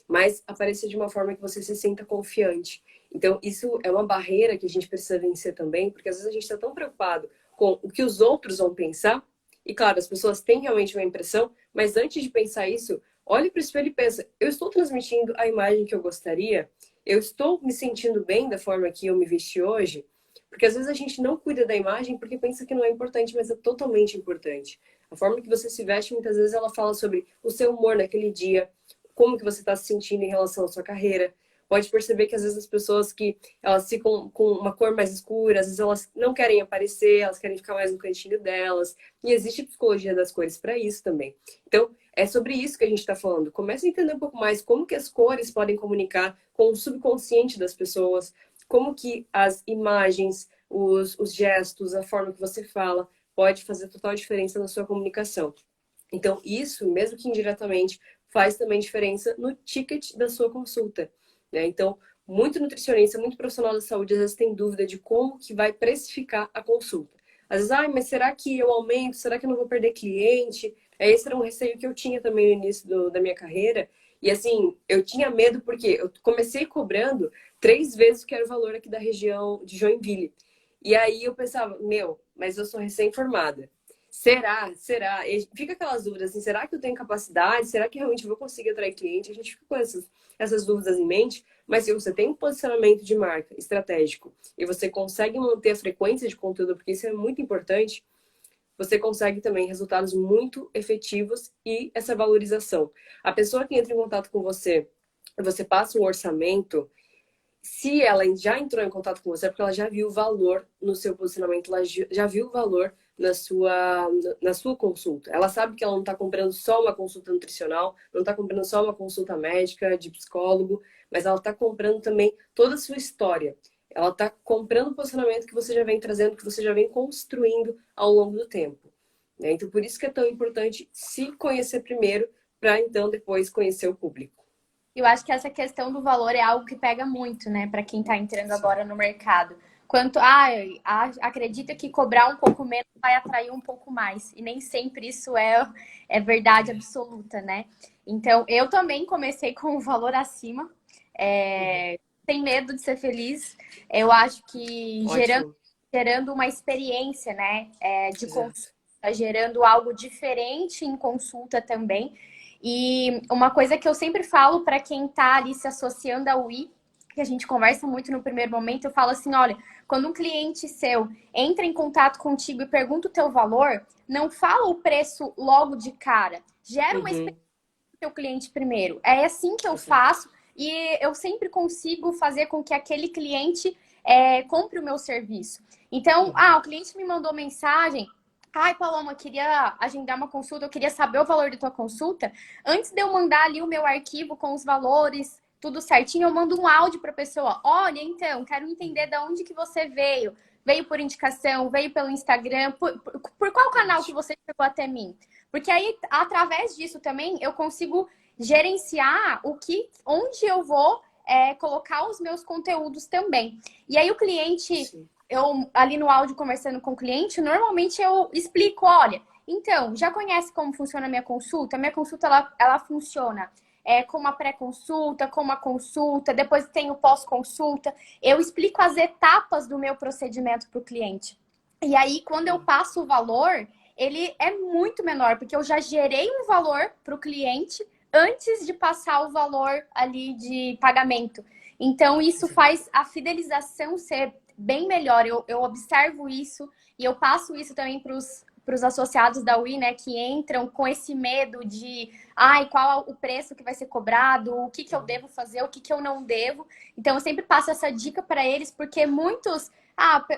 mas aparecer de uma forma que você se sinta confiante. Então, isso é uma barreira que a gente precisa vencer também, porque às vezes a gente está tão preocupado com o que os outros vão pensar, e claro, as pessoas têm realmente uma impressão, mas antes de pensar isso, olhe para o espelho e pensa, eu estou transmitindo a imagem que eu gostaria? Eu estou me sentindo bem da forma que eu me vesti hoje? Porque às vezes a gente não cuida da imagem porque pensa que não é importante, mas é totalmente importante. A forma que você se veste, muitas vezes ela fala sobre o seu humor naquele dia, como que você está se sentindo em relação à sua carreira. Pode perceber que às vezes as pessoas que elas ficam com uma cor mais escura, às vezes elas não querem aparecer, elas querem ficar mais no cantinho delas. E existe psicologia das cores para isso também. Então, é sobre isso que a gente está falando. Comece a entender um pouco mais como que as cores podem comunicar com o subconsciente das pessoas, como que as imagens, os gestos, a forma que você fala, pode fazer total diferença na sua comunicação. Então, isso, mesmo que indiretamente, faz também diferença no ticket da sua consulta, né? Então, muito nutricionista, muito profissional da saúde, às vezes tem dúvida de como que vai precificar a consulta. Às vezes, mas será que eu aumento? Será que eu não vou perder cliente? Esse era um receio que eu tinha também no início da minha carreira. E assim, eu tinha medo porque eu comecei cobrando 3 vezes o que era o valor aqui da região de Joinville. E aí eu pensava, mas eu sou recém-formada. Será? Será? E fica aquelas dúvidas assim, será que eu tenho capacidade? Será que realmente eu vou conseguir atrair cliente? A gente fica com essas dúvidas em mente, mas se você tem um posicionamento de marca estratégico e você consegue manter a frequência de conteúdo, porque isso é muito importante, você consegue também resultados muito efetivos e essa valorização. A pessoa que entra em contato com você, você passa um orçamento, se ela já entrou em contato com você, é porque ela já viu o valor no seu posicionamento, ela já viu o valor na sua consulta. Ela sabe que ela não está comprando só uma consulta nutricional, não está comprando só uma consulta médica, de psicólogo, mas ela está comprando também toda a sua história. Ela está comprando o posicionamento que você já vem trazendo, que você já vem construindo ao longo do tempo, né? Então, por isso que é tão importante se conhecer primeiro, para então depois conhecer o público. Eu acho que essa questão do valor é algo que pega muito, né, para quem está entrando agora no mercado. Quanto, acredita que cobrar um pouco menos vai atrair um pouco mais. E nem sempre isso é verdade absoluta, né? Então, eu também comecei com o valor acima, sem medo de ser feliz. Eu acho que gerando uma experiência, né, de consulta, gerando algo diferente em consulta também. E uma coisa que eu sempre falo para quem está ali se associando ao I que a gente conversa muito no primeiro momento, eu falo assim, olha, quando um cliente seu entra em contato contigo e pergunta o teu valor, não fala o preço logo de cara. Gera uma Uhum. experiência do teu cliente primeiro. É assim que eu Exato. faço e eu sempre consigo fazer com que aquele cliente compre o meu serviço. Então, Uhum. o cliente me mandou mensagem. Ai, Paloma, eu queria agendar uma consulta, eu queria saber o valor da tua consulta. Antes de eu mandar ali o meu arquivo com os valores, tudo certinho, eu mando um áudio para a pessoa. Olha, então, quero entender de onde que você veio. Veio por indicação, veio pelo Instagram, por qual canal que Ótimo. você chegou até mim? Porque aí, através disso também, eu consigo gerenciar onde eu vou colocar os meus conteúdos também. E aí o cliente, Sim. eu ali no áudio conversando com o cliente, normalmente eu explico, olha, então, já conhece como funciona a minha consulta? Minha consulta, ela funciona com uma pré-consulta, com uma consulta, depois tem o pós-consulta. Eu explico as etapas do meu procedimento para o cliente. E aí, quando eu passo o valor, ele é muito menor, porque eu já gerei um valor para o cliente antes de passar o valor ali de pagamento. Então, isso Exato. faz a fidelização ser bem melhor. Eu observo isso e eu passo isso também para os associados da UI, né, que entram com esse medo de, qual é o preço que vai ser cobrado, o que eu devo fazer, o que eu não devo. Então, eu sempre passo essa dica para eles, porque muitos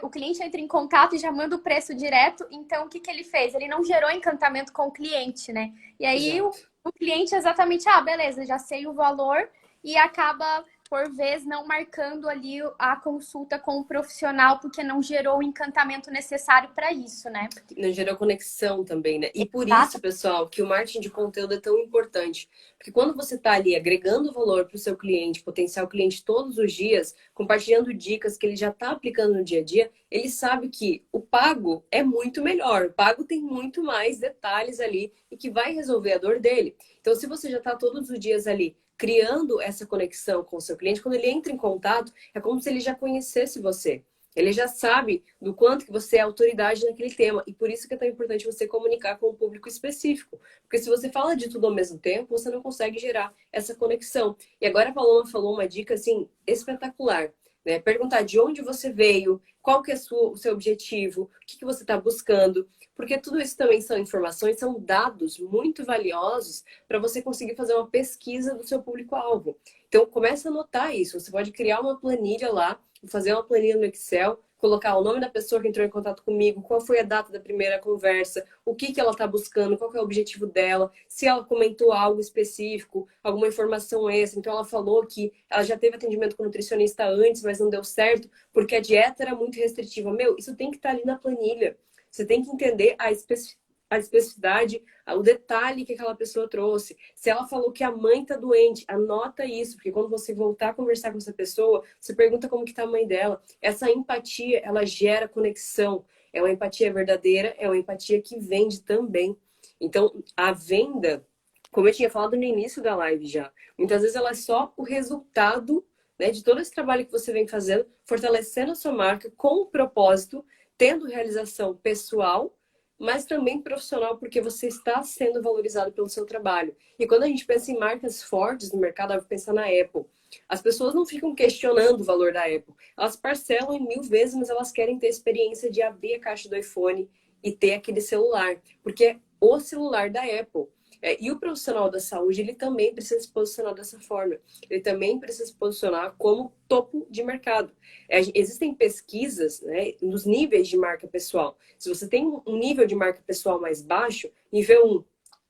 o cliente entra em contato e já manda o preço direto, então o que ele fez? Ele não gerou encantamento com o cliente, né? E aí o, Exato. o cliente exatamente, beleza, já sei o valor e acaba, por vez, não marcando ali a consulta com o profissional, porque não gerou o encantamento necessário para isso, né? Não gerou conexão também, né? E por isso, Exato. pessoal, que o marketing de conteúdo é tão importante. Porque quando você está ali agregando valor para o seu cliente, potencial cliente todos os dias, compartilhando dicas que ele já está aplicando no dia a dia, ele sabe que o pago é muito melhor. O pago tem muito mais detalhes ali e que vai resolver a dor dele. Então, se você já está todos os dias ali criando essa conexão com o seu cliente, quando ele entra em contato, é como se ele já conhecesse você. Ele já sabe do quanto que você é autoridade naquele tema. E por isso que é tão importante você comunicar com um público específico. Porque se você fala de tudo ao mesmo tempo, você não consegue gerar essa conexão. E agora a Paloma falou uma dica, assim, espetacular. Né? Perguntar de onde você veio, qual que é o seu objetivo, o que você está buscando. Porque tudo isso também são informações, são dados muito valiosos para você conseguir fazer uma pesquisa do seu público-alvo. Então, comece a anotar isso. Você pode criar uma planilha lá, fazer uma planilha no Excel, colocar o nome da pessoa que entrou em contato comigo, qual foi a data da primeira conversa, o que ela está buscando, qual que é o objetivo dela, se ela comentou algo específico, alguma informação extra. Então, ela falou que ela já teve atendimento com nutricionista antes, mas não deu certo, porque a dieta era muito restritiva. Meu, isso tem que estar ali na planilha. Você tem que entender a especificidade, o detalhe que aquela pessoa trouxe. Se ela falou que a mãe tá doente, anota isso, porque quando você voltar a conversar com essa pessoa, você pergunta como que tá a mãe dela. Essa empatia, ela gera conexão. É uma empatia verdadeira, é uma empatia que vende também. Então, a venda, como eu tinha falado no início da live já, muitas vezes ela é só o resultado, né, de todo esse trabalho que você vem fazendo, fortalecendo a sua marca com o propósito, tendo realização pessoal, mas também profissional, porque você está sendo valorizado pelo seu trabalho. E quando a gente pensa em marcas fortes no mercado, eu vou pensar na Apple. As pessoas não ficam questionando o valor da Apple. Elas parcelam em 1000 vezes, mas elas querem ter a experiência de abrir a caixa do iPhone e ter aquele celular. Porque é o celular da Apple. E o profissional da saúde, ele também precisa se posicionar dessa forma. Ele também precisa se posicionar como topo de mercado. Existem pesquisas, né, nos níveis de marca pessoal. Se você tem um nível de marca pessoal mais baixo, nível 1,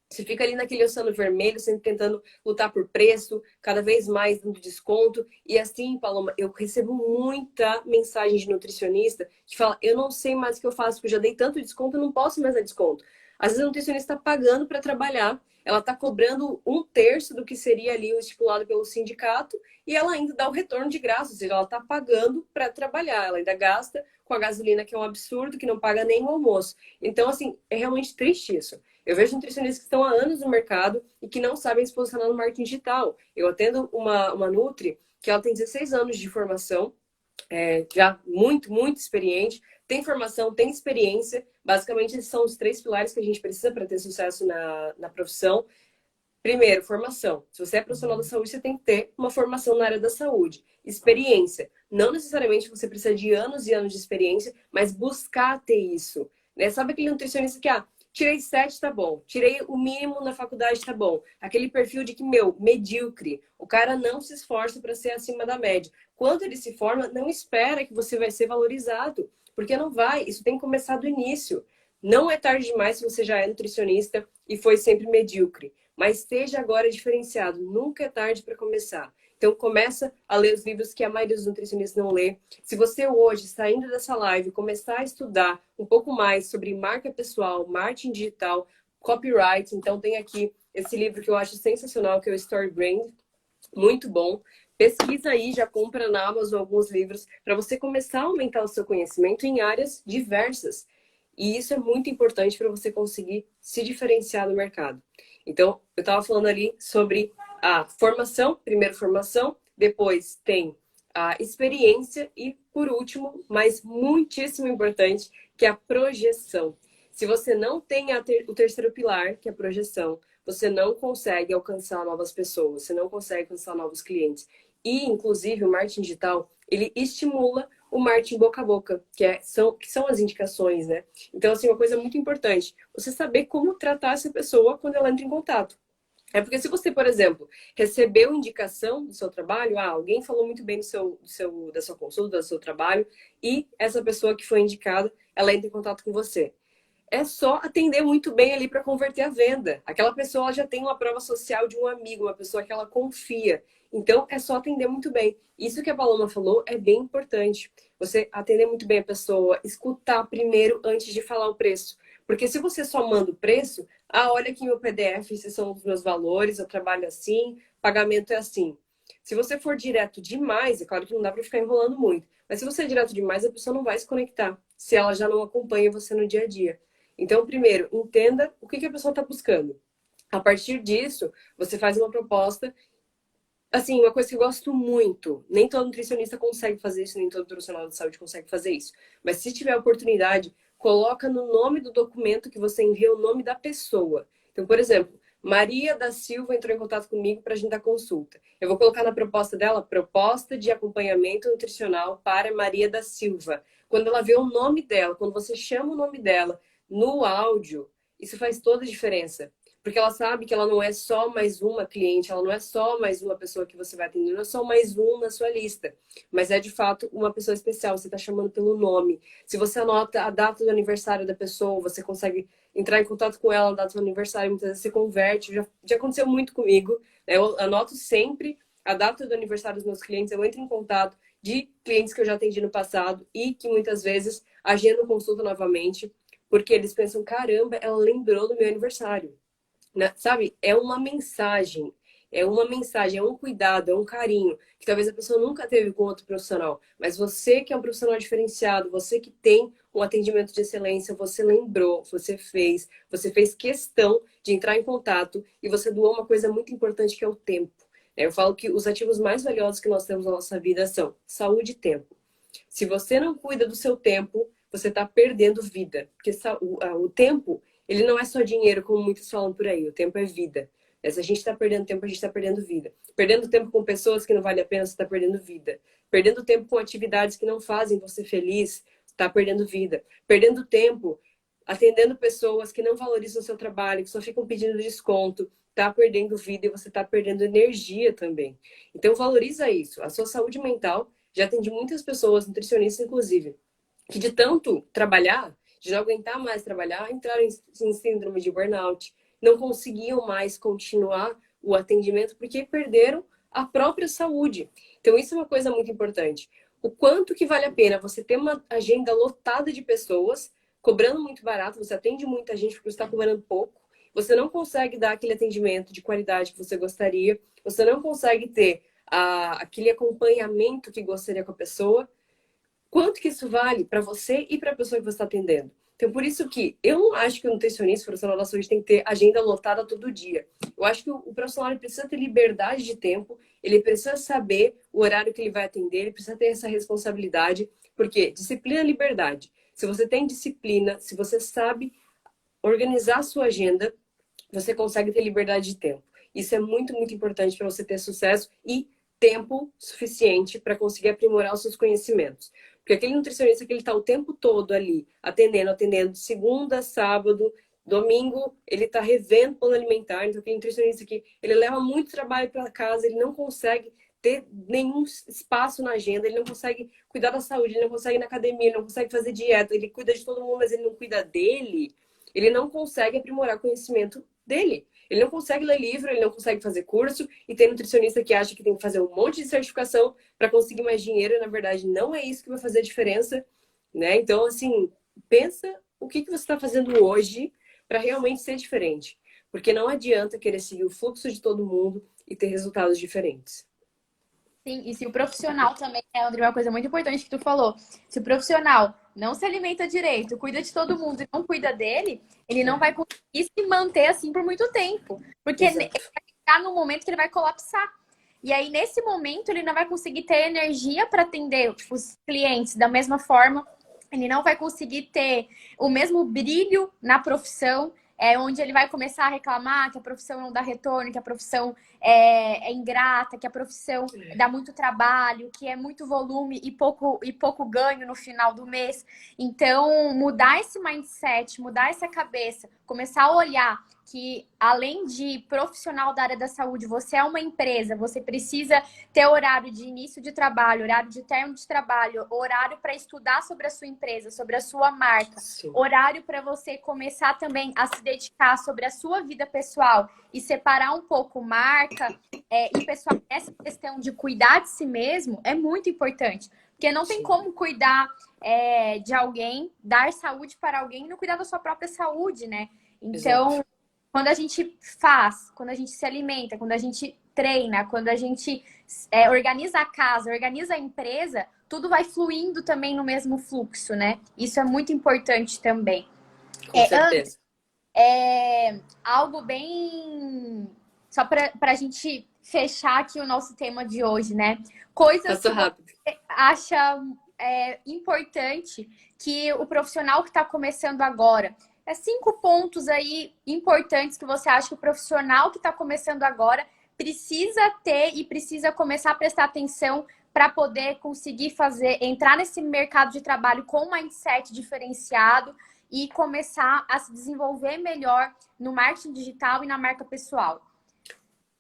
você fica ali naquele oceano vermelho, sempre tentando lutar por preço, cada vez mais dando desconto. E assim, Paloma, eu recebo muita mensagem de nutricionista que fala, eu não sei mais o que eu faço, porque eu já dei tanto desconto, eu não posso mais dar desconto. Às vezes a nutricionista está pagando para trabalhar, ela está cobrando 1/3 do que seria ali o estipulado pelo sindicato e ela ainda dá o retorno de graça, ou seja, ela está pagando para trabalhar, ela ainda gasta com a gasolina, que é um absurdo, que não paga nem o almoço. Então, assim, é realmente triste isso. Eu vejo nutricionistas que estão há anos no mercado e que não sabem se posicionar no marketing digital. Eu atendo uma Nutri que ela tem 16 anos de formação, já muito, muito experiente, tem formação, tem experiência. Basicamente, esses são os 3 pilares que a gente precisa para ter sucesso na profissão. Primeiro, formação. Se você é profissional da saúde, você tem que ter uma formação na área da saúde. Experiência. Não necessariamente você precisa de anos e anos de experiência, mas buscar ter isso. Né? Sabe aquele nutricionista que, tirei 7, tá bom. Tirei o mínimo na faculdade, tá bom. Aquele perfil de que, medíocre. O cara não se esforça para ser acima da média. Quando ele se forma, não espera que você vai ser valorizado. Porque não vai. Isso tem que começar do início. Não é tarde demais se você já é nutricionista e foi sempre medíocre. Mas esteja agora diferenciado. Nunca é tarde para começar. Então, começa a ler os livros que a maioria dos nutricionistas não lê. Se você hoje, saindo dessa live, começar a estudar um pouco mais sobre marca pessoal, marketing digital, copyright, então tem aqui esse livro que eu acho sensacional, que é o Story Brand. Muito bom. Pesquisa aí, já compra na Amazon alguns livros para você começar a aumentar o seu conhecimento em áreas diversas. E isso é muito importante para você conseguir se diferenciar no mercado. Então, eu estava falando ali sobre a formação, primeiro formação, depois tem a experiência e, por último, mas muitíssimo importante, que é a projeção. Se você não tem o terceiro pilar, que é a projeção, você não consegue alcançar novas pessoas, você não consegue alcançar novos clientes. E, inclusive, o marketing digital, ele estimula o marketing boca a boca, que são as indicações, né? Então, assim, uma coisa muito importante, você saber como tratar essa pessoa quando ela entra em contato. É porque se você, por exemplo, recebeu indicação do seu trabalho, alguém falou muito bem da sua consulta, do seu trabalho, e essa pessoa que foi indicada, ela entra em contato com você. É só atender muito bem ali para converter a venda. Aquela pessoa já tem uma prova social de um amigo, uma pessoa que ela confia. Então, é só atender muito bem. Isso que a Paloma falou é bem importante. Você atender muito bem a pessoa, escutar primeiro antes de falar o preço. Porque se você só manda o preço, olha aqui meu PDF, esses são os meus valores, eu trabalho assim, pagamento é assim. Se você for direto demais, é claro que não dá para ficar enrolando muito, mas se você é direto demais, a pessoa não vai se conectar, se ela já não acompanha você no dia a dia. Então, primeiro, entenda o que a pessoa está buscando. A partir disso, você faz uma proposta. Assim, uma coisa que eu gosto muito, nem todo nutricionista consegue fazer isso, nem todo profissional de saúde consegue fazer isso. Mas se tiver oportunidade, coloca no nome do documento que você envia o nome da pessoa. Então, por exemplo, Maria da Silva entrou em contato comigo para agendar consulta. Eu vou colocar na proposta dela, proposta de acompanhamento nutricional para Maria da Silva. Quando ela vê o nome dela, quando você chama o nome dela no áudio, isso faz toda a diferença. Porque ela sabe que ela não é só mais uma cliente, ela não é só mais uma pessoa que você vai atender, não é só mais um na sua lista. Mas é, de fato, uma pessoa especial, você está chamando pelo nome. Se você anota a data do aniversário da pessoa, você consegue entrar em contato com ela na data do aniversário, muitas vezes você converte. Já aconteceu muito comigo. Né? Eu anoto sempre a data do aniversário dos meus clientes, eu entro em contato de clientes que eu já atendi no passado e que muitas vezes agendo consulta novamente, porque eles pensam, caramba, ela lembrou do meu aniversário. Né? Sabe? É uma mensagem, é um cuidado, é um carinho, que talvez a pessoa nunca teve com outro profissional. Mas você que é um profissional diferenciado, você que tem um atendimento de excelência, você lembrou, você fez questão de entrar em contato e você doou uma coisa muito importante que é o tempo. Eu falo que os ativos mais valiosos que nós temos na nossa vida são saúde e tempo. Se você não cuida do seu tempo, você está perdendo vida. Porque o tempo, ele não é só dinheiro, como muitos falam por aí. O tempo é vida. Se a gente está perdendo tempo, a gente está perdendo vida. Perdendo tempo com pessoas que não vale a pena, você está perdendo vida. Perdendo tempo com atividades que não fazem você feliz, está perdendo vida. Perdendo tempo atendendo pessoas que não valorizam o seu trabalho, que só ficam pedindo desconto, está perdendo vida e você está perdendo energia também. Então valoriza isso. A sua saúde mental, já atendi muitas pessoas, nutricionistas inclusive, que de tanto trabalhar, de não aguentar mais trabalhar, entraram em síndrome de burnout, não conseguiam mais continuar o atendimento porque perderam a própria saúde. Então isso é uma coisa muito importante. O quanto que vale a pena você ter uma agenda lotada de pessoas, cobrando muito barato, você atende muita gente porque você está cobrando pouco, você não consegue dar aquele atendimento de qualidade que você gostaria, você não consegue ter aquele acompanhamento que gostaria com a pessoa. Quanto que isso vale para você e para a pessoa que você está atendendo? Então, por isso que eu não acho que o nutricionista, o profissional da saúde, tem que ter agenda lotada todo dia. Eu acho que o profissional precisa ter liberdade de tempo, ele precisa saber o horário que ele vai atender, ele precisa ter essa responsabilidade, porque disciplina é liberdade. Se você tem disciplina, se você sabe organizar a sua agenda, você consegue ter liberdade de tempo. Isso é muito, muito importante para você ter sucesso e tempo suficiente para conseguir aprimorar os seus conhecimentos. Porque aquele nutricionista que ele está o tempo todo ali, atendendo, de segunda a sábado, domingo, ele está revendo o plano alimentar. Então, aquele nutricionista que ele leva muito trabalho para casa, ele não consegue ter nenhum espaço na agenda, ele não consegue cuidar da saúde, ele não consegue ir na academia, ele não consegue fazer dieta, ele cuida de todo mundo, mas ele não cuida dele, ele não consegue aprimorar o conhecimento dele. Ele não consegue ler livro, ele não consegue fazer curso, e tem nutricionista que acha que tem que fazer um monte de certificação para conseguir mais dinheiro, e na verdade não é isso que vai fazer a diferença, né? Então, assim, pensa o que você está fazendo hoje para realmente ser diferente. Porque não adianta querer seguir o fluxo de todo mundo e ter resultados diferentes. Sim, e se o profissional também, né, André, uma coisa muito importante que tu falou, se o profissional não se alimenta direito, cuida de todo mundo e não cuida dele, ele não vai conseguir se manter assim por muito tempo. Porque ele vai ficar num momento que ele vai colapsar. E aí, nesse momento, ele não vai conseguir ter energia para atender os clientes da mesma forma, ele não vai conseguir ter o mesmo brilho na profissão, onde ele vai começar a reclamar que a profissão não dá retorno, que a profissão é ingrata, que a profissão dá muito trabalho, que é muito volume e pouco ganho no final do mês. Então, mudar esse mindset, mudar essa cabeça, começar a olhar que, além de profissional da área da saúde, você é uma empresa, você precisa ter horário de início de trabalho, horário de término de trabalho, horário para estudar sobre a sua empresa, sobre a sua marca, Sim. Horário para você começar também a se dedicar sobre a sua vida pessoal e separar um pouco marca e pessoal, essa questão de cuidar de si mesmo é muito importante. Porque não tem como cuidar de alguém, dar saúde para alguém e não cuidar da sua própria saúde, né? Então, Exato. Quando a gente faz, quando a gente se alimenta, quando a gente treina, quando a gente organiza a casa, organiza a empresa, tudo vai fluindo também no mesmo fluxo, né? Isso é muito importante também. Com certeza. Algo bem... Só para a gente fechar aqui o nosso tema de hoje, né? Coisas que você acha importante que o profissional que está começando agora... 5 pontos aí importantes que você acha que o profissional que está começando agora precisa ter e precisa começar a prestar atenção para poder conseguir entrar nesse mercado de trabalho com um mindset diferenciado e começar a se desenvolver melhor no marketing digital e na marca pessoal?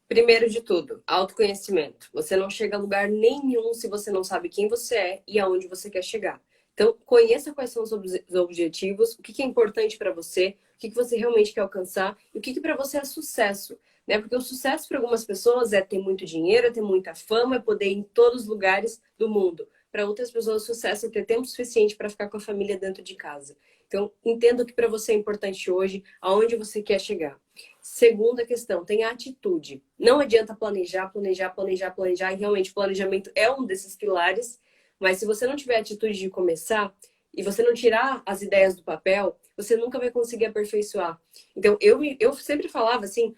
Primeiro de tudo, autoconhecimento. Você não chega a lugar nenhum se você não sabe quem você é e aonde você quer chegar. Então, conheça quais são os objetivos, o que é importante para você, o que você realmente quer alcançar e o que para você é sucesso. Né? Porque o sucesso para algumas pessoas é ter muito dinheiro, é ter muita fama, é poder ir em todos os lugares do mundo. Para outras pessoas, o sucesso é ter tempo suficiente para ficar com a família dentro de casa. Então, entenda o que para você é importante hoje, aonde você quer chegar. Segunda questão, tenha atitude. Não adianta planejar, e realmente o planejamento é um desses pilares. Mas se você não tiver atitude de começar e você não tirar as ideias do papel, você nunca vai conseguir aperfeiçoar. Então, eu sempre falava assim,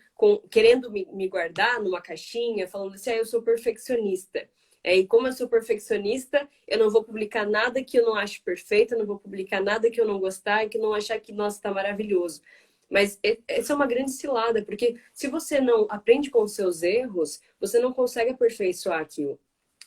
querendo me guardar numa caixinha, falando assim, eu sou perfeccionista. E como eu sou perfeccionista, eu não vou publicar nada que eu não acho perfeito, eu não vou publicar nada que eu não gostar e que eu não achar que, nossa, tá maravilhoso. Mas essa é uma grande cilada, porque se você não aprende com os seus erros, você não consegue aperfeiçoar aquilo.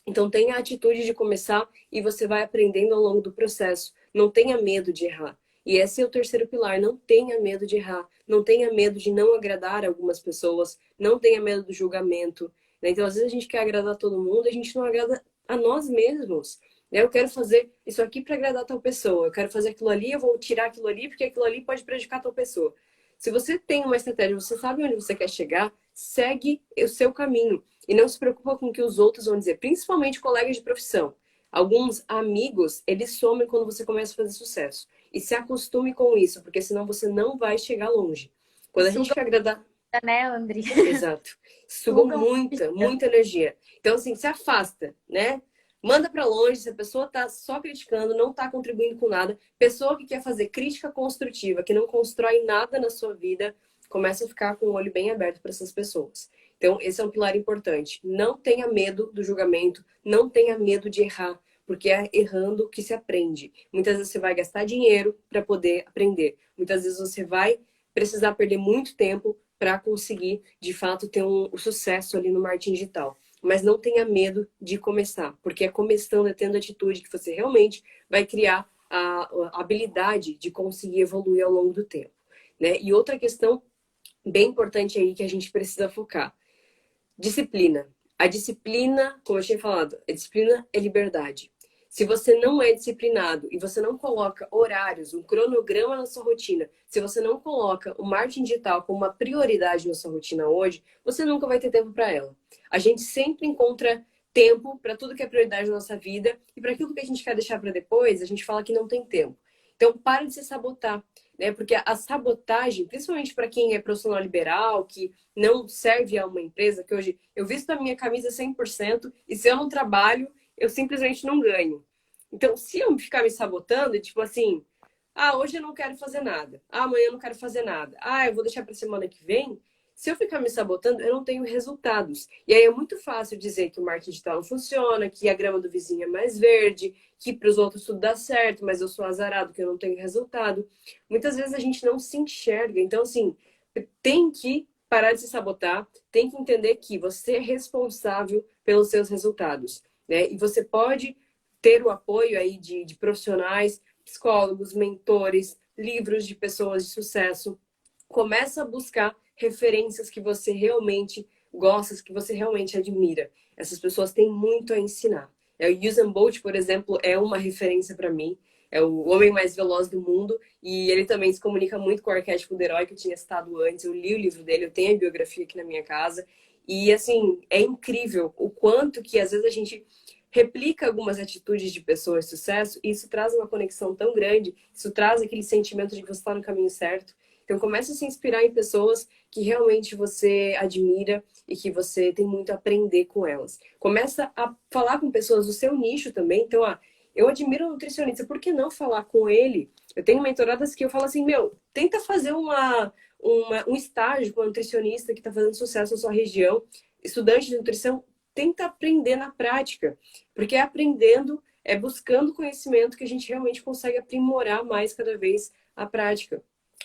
Então, tenha a atitude de começar e você vai aprendendo ao longo do processo. Não tenha medo de errar. E esse é o terceiro pilar. Não tenha medo de errar. Não tenha medo de não agradar algumas pessoas. Não tenha medo do julgamento. Então, às vezes a gente quer agradar todo mundo, a gente não agrada a nós mesmos. Eu quero fazer isso aqui para agradar tal pessoa. Eu quero fazer aquilo ali, eu vou tirar aquilo ali, porque aquilo ali pode prejudicar tal pessoa. Se você tem uma estratégia, você sabe onde você quer chegar, segue o seu caminho. E não se preocupa com o que os outros vão dizer, principalmente colegas de profissão. Alguns amigos, eles somem quando você começa a fazer sucesso. E se acostume com isso, porque senão você não vai chegar longe. Quando a gente quer agradar... Né, André? Exato. Sugam muita energia. Então, assim, se afasta, né? Manda para longe, se a pessoa tá só criticando, não tá contribuindo com nada. Pessoa que quer fazer crítica construtiva, que não constrói nada na sua vida, começa a ficar com o olho bem aberto para essas pessoas. Então, esse é um pilar importante. Não tenha medo do julgamento, não tenha medo de errar, porque é errando que se aprende. Muitas vezes você vai gastar dinheiro para poder aprender. Muitas vezes você vai precisar perder muito tempo para conseguir, de fato, ter um sucesso ali no marketing digital. Mas não tenha medo de começar, porque é começando, é tendo atitude que você realmente vai criar a habilidade de conseguir evoluir ao longo do tempo, né? E outra questão bem importante aí que a gente precisa focar: disciplina. A disciplina, como eu tinha falado, a disciplina é liberdade. Se você não é disciplinado e você não coloca horários, um cronograma na sua rotina, se você não coloca o marketing digital como uma prioridade na sua rotina hoje, você nunca vai ter tempo para ela. A gente sempre encontra tempo para tudo que é prioridade na nossa vida, e para aquilo que a gente quer deixar para depois, a gente fala que não tem tempo. Então, para de se sabotar, né? Porque a sabotagem, principalmente para quem é profissional liberal, que não serve a uma empresa, que hoje eu visto a minha camisa 100% e se eu não trabalho, eu simplesmente não ganho. Então, se eu ficar me sabotando, tipo assim, ah, hoje eu não quero fazer nada, ah, amanhã eu não quero fazer nada, ah, eu vou deixar para semana que vem. Se eu ficar me sabotando, eu não tenho resultados. E aí é muito fácil dizer que o marketing digital não funciona, que a grama do vizinho é mais verde, que para os outros tudo dá certo, mas eu sou azarado que eu não tenho resultado. Muitas vezes a gente não se enxerga. Então, assim, tem que parar de se sabotar, tem que entender que você é responsável pelos seus resultados, né? E você pode ter o apoio aí de profissionais, psicólogos, mentores, livros de pessoas de sucesso. Começa a buscar referências que você realmente gosta, que você realmente admira. Essas pessoas têm muito a ensinar. O Usain Bolt, por exemplo, é uma referência para mim. É o homem mais veloz do mundo e ele também se comunica muito com o arquétipo do herói que eu tinha citado antes. Eu li o livro dele, eu tenho a biografia aqui na minha casa. E, assim, é incrível o quanto que, às vezes, a gente replica algumas atitudes de pessoas de sucesso e isso traz uma conexão tão grande, isso traz aquele sentimento de que você está no caminho certo. Então, comece a se inspirar em pessoas que realmente você admira e que você tem muito a aprender com elas. Começa a falar com pessoas do seu nicho também. Então, eu admiro um nutricionista, por que não falar com ele? Eu tenho mentoradas que eu falo assim, meu, tenta fazer um estágio com um nutricionista que está fazendo sucesso na sua região, estudante de nutrição, tenta aprender na prática, porque é aprendendo, é buscando conhecimento que a gente realmente consegue aprimorar mais cada vez a prática.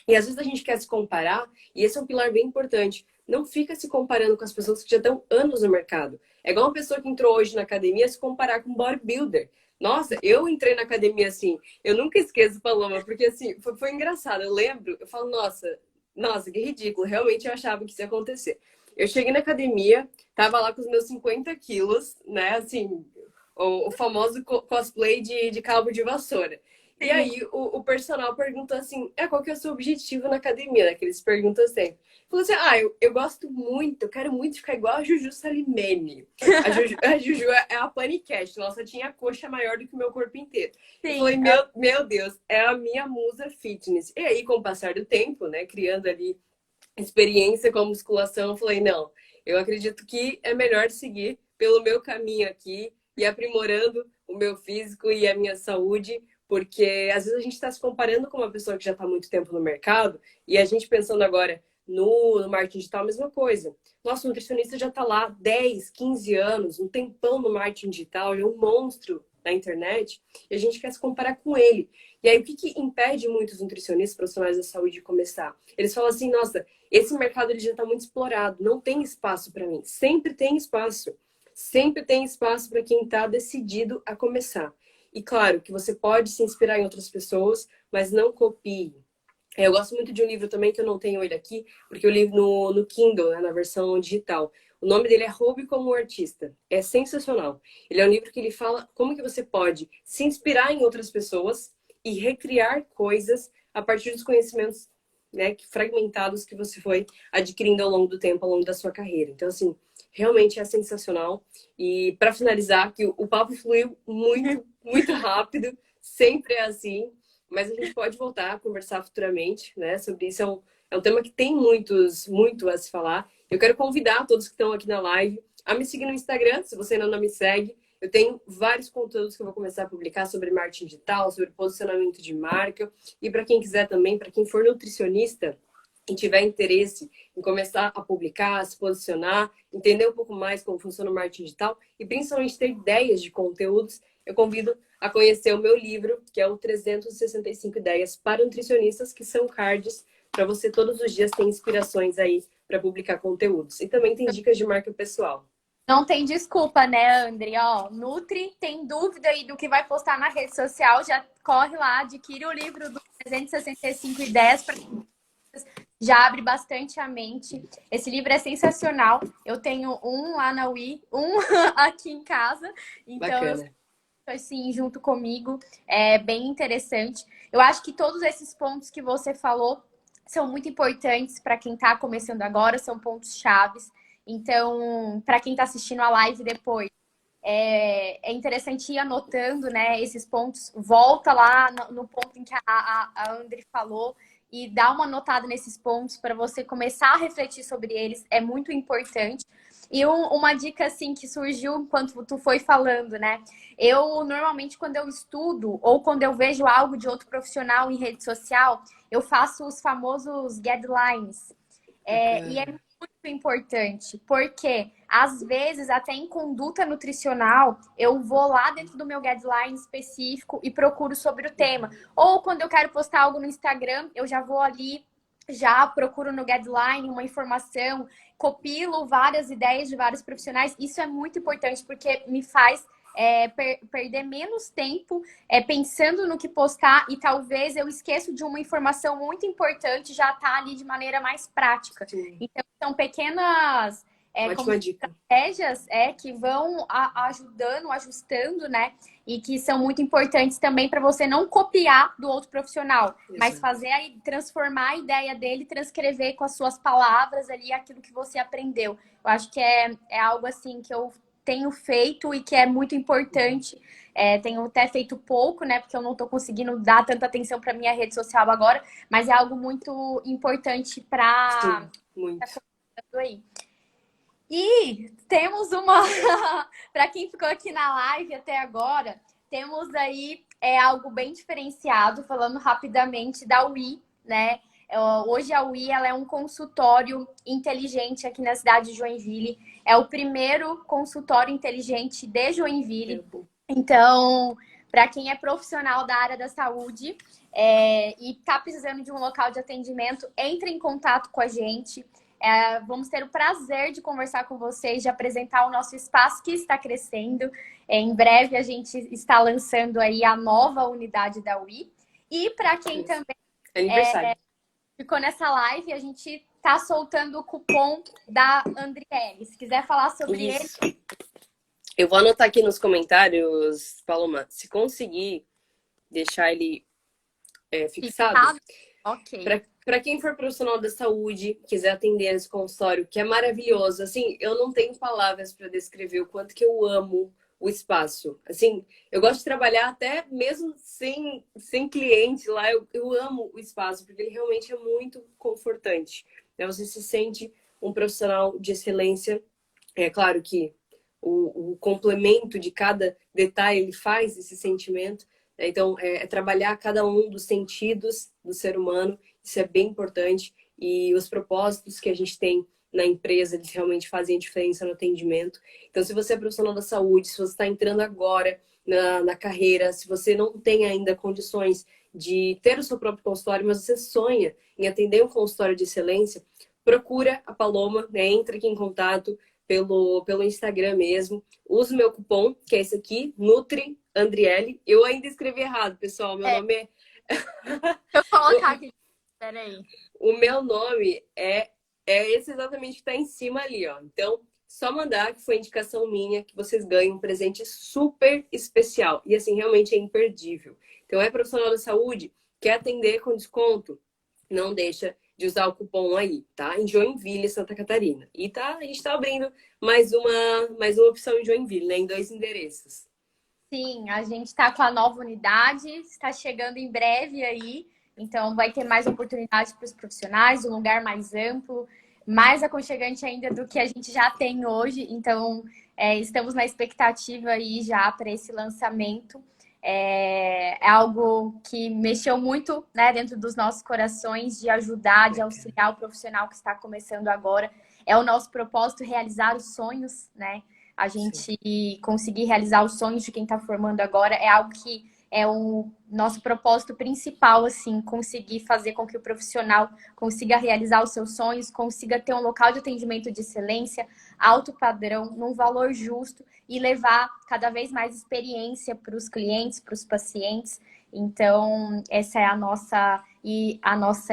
E às vezes a gente quer se comparar, e esse é um pilar bem importante. Não fica se comparando com as pessoas que já estão anos no mercado. É igual uma pessoa que entrou hoje na academia se comparar com um bodybuilder. Nossa, eu entrei na academia assim, eu nunca esqueço, Paloma, porque assim, foi engraçado. Eu lembro, eu falo, nossa, que ridículo. Realmente eu achava que isso ia acontecer. Eu cheguei na academia, tava lá com os meus 50 quilos, né? Assim, o famoso cosplay de cabo de vassoura. E aí o personal perguntou assim, qual que é o seu objetivo na academia, né? Que eles perguntam sempre. Falou assim, eu gosto muito, eu quero muito ficar igual a Juju Salimene. A Juju é a paniquete, nossa, tinha a coxa maior do que o meu corpo inteiro. Sim, eu falei, meu Deus, é a minha musa fitness. E aí, com o passar do tempo, né, criando ali experiência com a musculação, eu falei, não, eu acredito que é melhor seguir pelo meu caminho aqui e aprimorando o meu físico e a minha saúde, porque às vezes a gente está se comparando com uma pessoa que já está há muito tempo no mercado e a gente pensando agora no marketing digital, a mesma coisa. Nossa, o nutricionista já está lá 10, 15 anos, um tempão no marketing digital, ele é um monstro na internet e a gente quer se comparar com ele. E aí, o que impede muitos nutricionistas, profissionais da saúde de começar? Eles falam assim, nossa, esse mercado ele já está muito explorado, não tem espaço para mim. Sempre tem espaço. Sempre tem espaço para quem está decidido a começar. E claro que você pode se inspirar em outras pessoas, mas não copie. Eu gosto muito de um livro também, que eu não tenho ele aqui, porque eu li no Kindle, né, na versão digital. O nome dele é Roube como Artista. É sensacional. Ele é um livro que ele fala como que você pode se inspirar em outras pessoas e recriar coisas a partir dos conhecimentos, né, fragmentados que você foi adquirindo ao longo do tempo, ao longo da sua carreira. Então, assim, realmente é sensacional. E para finalizar, que o papo fluiu muito, muito rápido, sempre é assim, mas a gente pode voltar a conversar futuramente, né, sobre isso. É um tema que tem muito a se falar. Eu quero convidar todos que estão aqui na live a me seguir no Instagram, se você ainda não me segue. Eu tenho vários conteúdos que eu vou começar a publicar sobre marketing digital, sobre posicionamento de marca. E para quem quiser também, para quem for nutricionista e tiver interesse em começar a publicar, se posicionar, entender um pouco mais como funciona o marketing digital e principalmente ter ideias de conteúdos, eu convido a conhecer o meu livro, que é o 365 Ideias para Nutricionistas, que são cards para você todos os dias ter inspirações aí para publicar conteúdos. E também tem dicas de marca pessoal. Não tem desculpa, né, André? Ó, Nutri, tem dúvida aí do que vai postar na rede social, já corre lá, adquire o livro do 365 ideias para já abre bastante a mente. Esse livro é sensacional. Eu tenho um lá na UI, um aqui em casa. Então, Bacana. assim, junto comigo, é bem interessante. Eu acho que todos esses pontos que você falou são muito importantes para quem está começando agora, são pontos chaves. Então, para quem está assistindo a live depois, é interessante ir anotando, né, esses pontos. Volta lá no ponto em que a André falou e dá uma anotada nesses pontos para você começar a refletir sobre eles. É muito importante. E uma dica, assim, que surgiu enquanto tu foi falando, né? Eu, normalmente, quando eu estudo ou quando eu vejo algo de outro profissional em rede social, eu faço os famosos guidelines. E é muito importante, porque às vezes, até em conduta nutricional, eu vou lá dentro do meu guideline específico e procuro sobre o tema. Ou quando eu quero postar algo no Instagram, eu já vou ali, já procuro no guideline uma informação, copilo várias ideias de vários profissionais. Isso é muito importante, porque me faz perder menos tempo pensando no que postar e talvez eu esqueço de uma informação muito importante já tá ali de maneira mais prática. Sim. Então, são pequenas estratégias que vão ajudando, ajustando, né? E que são muito importantes também para você não copiar do outro profissional, mas fazer transformar a ideia dele, transcrever com as suas palavras ali aquilo que você aprendeu. Eu acho que é algo assim que eu tenho feito e que é muito importante. Tenho até feito pouco, né? Porque eu não estou conseguindo dar tanta atenção para minha rede social agora, mas é algo muito importante para aí. E temos uma para quem ficou aqui na live até agora, temos aí algo bem diferenciado, falando rapidamente da UI, né? Hoje a UI ela é um consultório inteligente aqui na cidade de Joinville. É o primeiro consultório inteligente de Joinville. Então, para quem é profissional da área da saúde e está precisando de um local de atendimento, entre em contato com a gente. Vamos ter o prazer de conversar com vocês, de apresentar o nosso espaço que está crescendo. Em breve a gente está lançando aí a nova unidade da UI. E para quem também ficou nessa live, a gente está soltando o cupom da Andriele. Se quiser falar sobre ele. Eu vou anotar aqui nos comentários, Paloma, se conseguir deixar ele fixado. Ok. Para quem for profissional da saúde, quiser atender esse consultório, que é maravilhoso. Assim, eu não tenho palavras para descrever o quanto que eu amo o espaço. Assim, eu gosto de trabalhar até mesmo sem cliente lá. Eu amo o espaço, porque ele realmente é muito confortante. Você se sente um profissional de excelência. É claro que o complemento de cada detalhe ele faz esse sentimento. Então, trabalhar cada um dos sentidos do ser humano, isso é bem importante. E os propósitos que a gente tem na empresa, eles realmente fazem a diferença no atendimento. Então, se você é profissional da saúde, se você está entrando agora na carreira, se você não tem ainda condições de ter o seu próprio consultório, mas você sonha em atender um consultório de excelência, procura a Paloma, né? Entra aqui em contato pelo Instagram mesmo. Usa o meu cupom, que é esse aqui, Nutri Andriele. Eu ainda escrevi errado, pessoal. Meu nome é... Deixa eu colocar aqui. Peraí. O meu nome é esse exatamente que está em cima ali, ó. Então, só mandar, que foi indicação minha, que vocês ganham um presente super especial. E assim, realmente é imperdível. Então, é profissional da saúde, quer atender com desconto? Não deixa de usar o cupom aí, tá? Em Joinville, Santa Catarina. E a gente tá abrindo mais uma opção em Joinville, né? Em 2 endereços. Sim, a gente está com a nova unidade, está chegando em breve aí. Então, vai ter mais oportunidades para os profissionais, um lugar mais amplo, mais aconchegante ainda do que a gente já tem hoje. Então, estamos na expectativa aí já para esse lançamento. É algo que mexeu muito, né, dentro dos nossos corações, de ajudar, de auxiliar o profissional que está começando agora. É o nosso propósito realizar os sonhos, né? A gente conseguir realizar os sonhos de quem está formando agora é algo que é o nosso propósito principal, assim, conseguir fazer com que o profissional consiga realizar os seus sonhos, consiga ter um local de atendimento de excelência, alto padrão, num valor justo e levar cada vez mais experiência para os clientes, para os pacientes. Então, essa é a nossa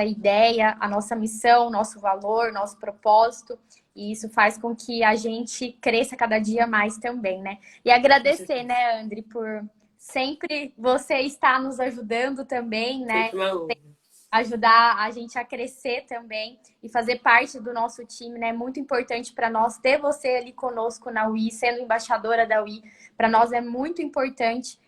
ideia, a nossa missão, nosso valor, nosso propósito. E isso faz com que a gente cresça cada dia mais também, né? E agradecer, né, André, por sempre você estar nos ajudando também, né? Sempre uma honra. Ajudar a gente a crescer também e fazer parte do nosso time, né? É muito importante para nós ter você ali conosco na UI, sendo embaixadora da UI. Para nós é muito importante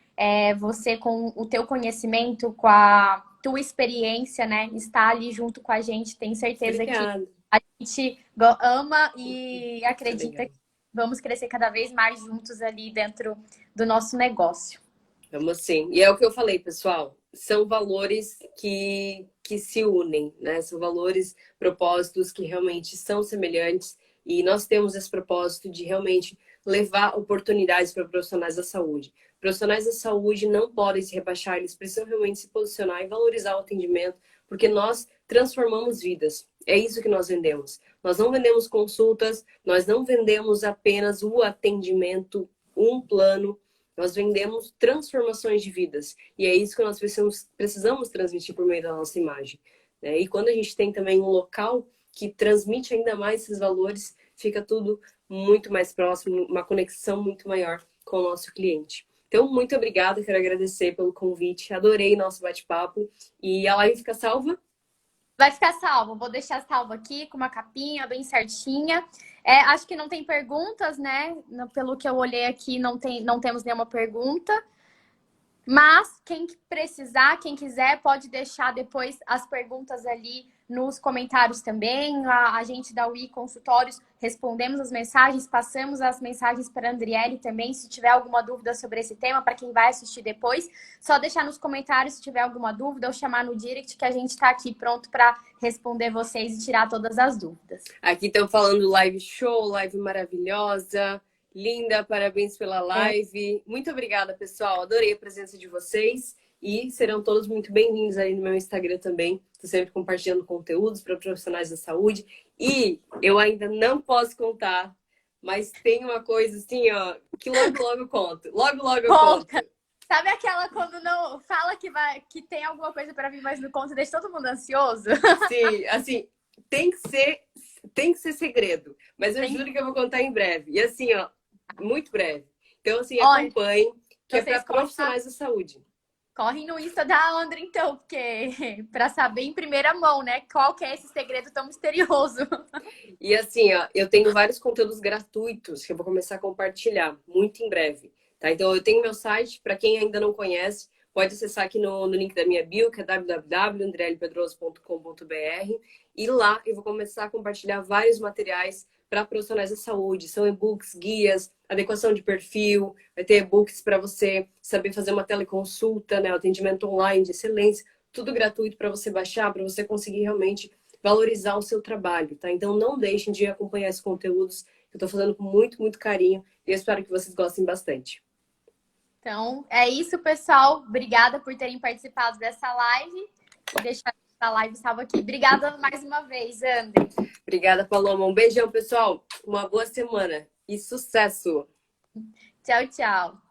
você com o teu conhecimento, com a tua experiência, né? Estar ali junto com a gente. Tenho certeza Obrigada. que a gente ama e acredita que vamos crescer cada vez mais juntos ali dentro do nosso negócio. Vamos sim. E é o que eu falei, pessoal. São valores que se unem, né? São valores, propósitos que realmente são semelhantes. E nós temos esse propósito de realmente levar oportunidades para profissionais da saúde. Profissionais da saúde não podem se rebaixar, eles precisam realmente se posicionar e valorizar o atendimento, porque nós transformamos vidas. É isso que nós vendemos. Nós não vendemos consultas, nós não vendemos apenas o atendimento, um plano. Nós vendemos transformações de vidas. E é isso que nós precisamos transmitir por meio da nossa imagem, né? E quando a gente tem também um local que transmite ainda mais esses valores, fica tudo muito mais próximo, uma conexão muito maior com o nosso cliente. Então, muito obrigada, quero agradecer pelo convite. Adorei nosso bate-papo. E a live fica salva? Vai ficar salvo. Vou deixar salvo aqui com uma capinha bem certinha. Acho que não tem perguntas, né? Pelo que eu olhei aqui, não temos nenhuma pergunta. Mas quem precisar, quem quiser, pode deixar depois as perguntas ali nos comentários também. A gente da UI Consultórios respondemos as mensagens, passamos as mensagens para a Andriele também. Se tiver alguma dúvida sobre esse tema, para quem vai assistir depois, só deixar nos comentários se tiver alguma dúvida ou chamar no direct que a gente está aqui pronto para responder vocês e tirar todas as dúvidas. Aqui estão falando live show, live maravilhosa. Linda, parabéns pela live. Muito obrigada, pessoal. Adorei a presença de vocês. E serão todos muito bem-vindos aí no meu Instagram também. Estou sempre compartilhando conteúdos para profissionais da saúde. E eu ainda não posso contar, mas tem uma coisa assim, ó, que logo eu conto. Logo eu conto. Sabe aquela quando não fala que tem alguma coisa para vir, mas não conta, deixa todo mundo ansioso? Sim, assim, tem que ser segredo. Mas eu juro que eu vou contar em breve. E assim, ó, muito breve. Então, assim, acompanhem, que é para profissionais da saúde. Corre no Insta da André, então, porque para saber em primeira mão, né? Qual que é esse segredo tão misterioso. E assim, ó, eu tenho vários conteúdos gratuitos que eu vou começar a compartilhar muito em breve, tá? Então, eu tenho meu site, para quem ainda não conhece, pode acessar aqui no link da minha bio, que é www.andrelepedroso.com.br. E lá eu vou começar a compartilhar vários materiais para profissionais da saúde. São e-books, guias, adequação de perfil, vai ter e-books para você saber fazer uma teleconsulta, né? Atendimento online de excelência, tudo gratuito para você baixar, para você conseguir realmente valorizar o seu trabalho, tá? Então não deixem de acompanhar esses conteúdos que eu estou fazendo com muito, muito carinho e eu espero que vocês gostem bastante. Então, é isso, pessoal. Obrigada por terem participado dessa live. Vou deixar a live salva aqui. Obrigada mais uma vez, André. Obrigada, Paloma. Um beijão, pessoal. Uma boa semana e sucesso! Tchau, tchau.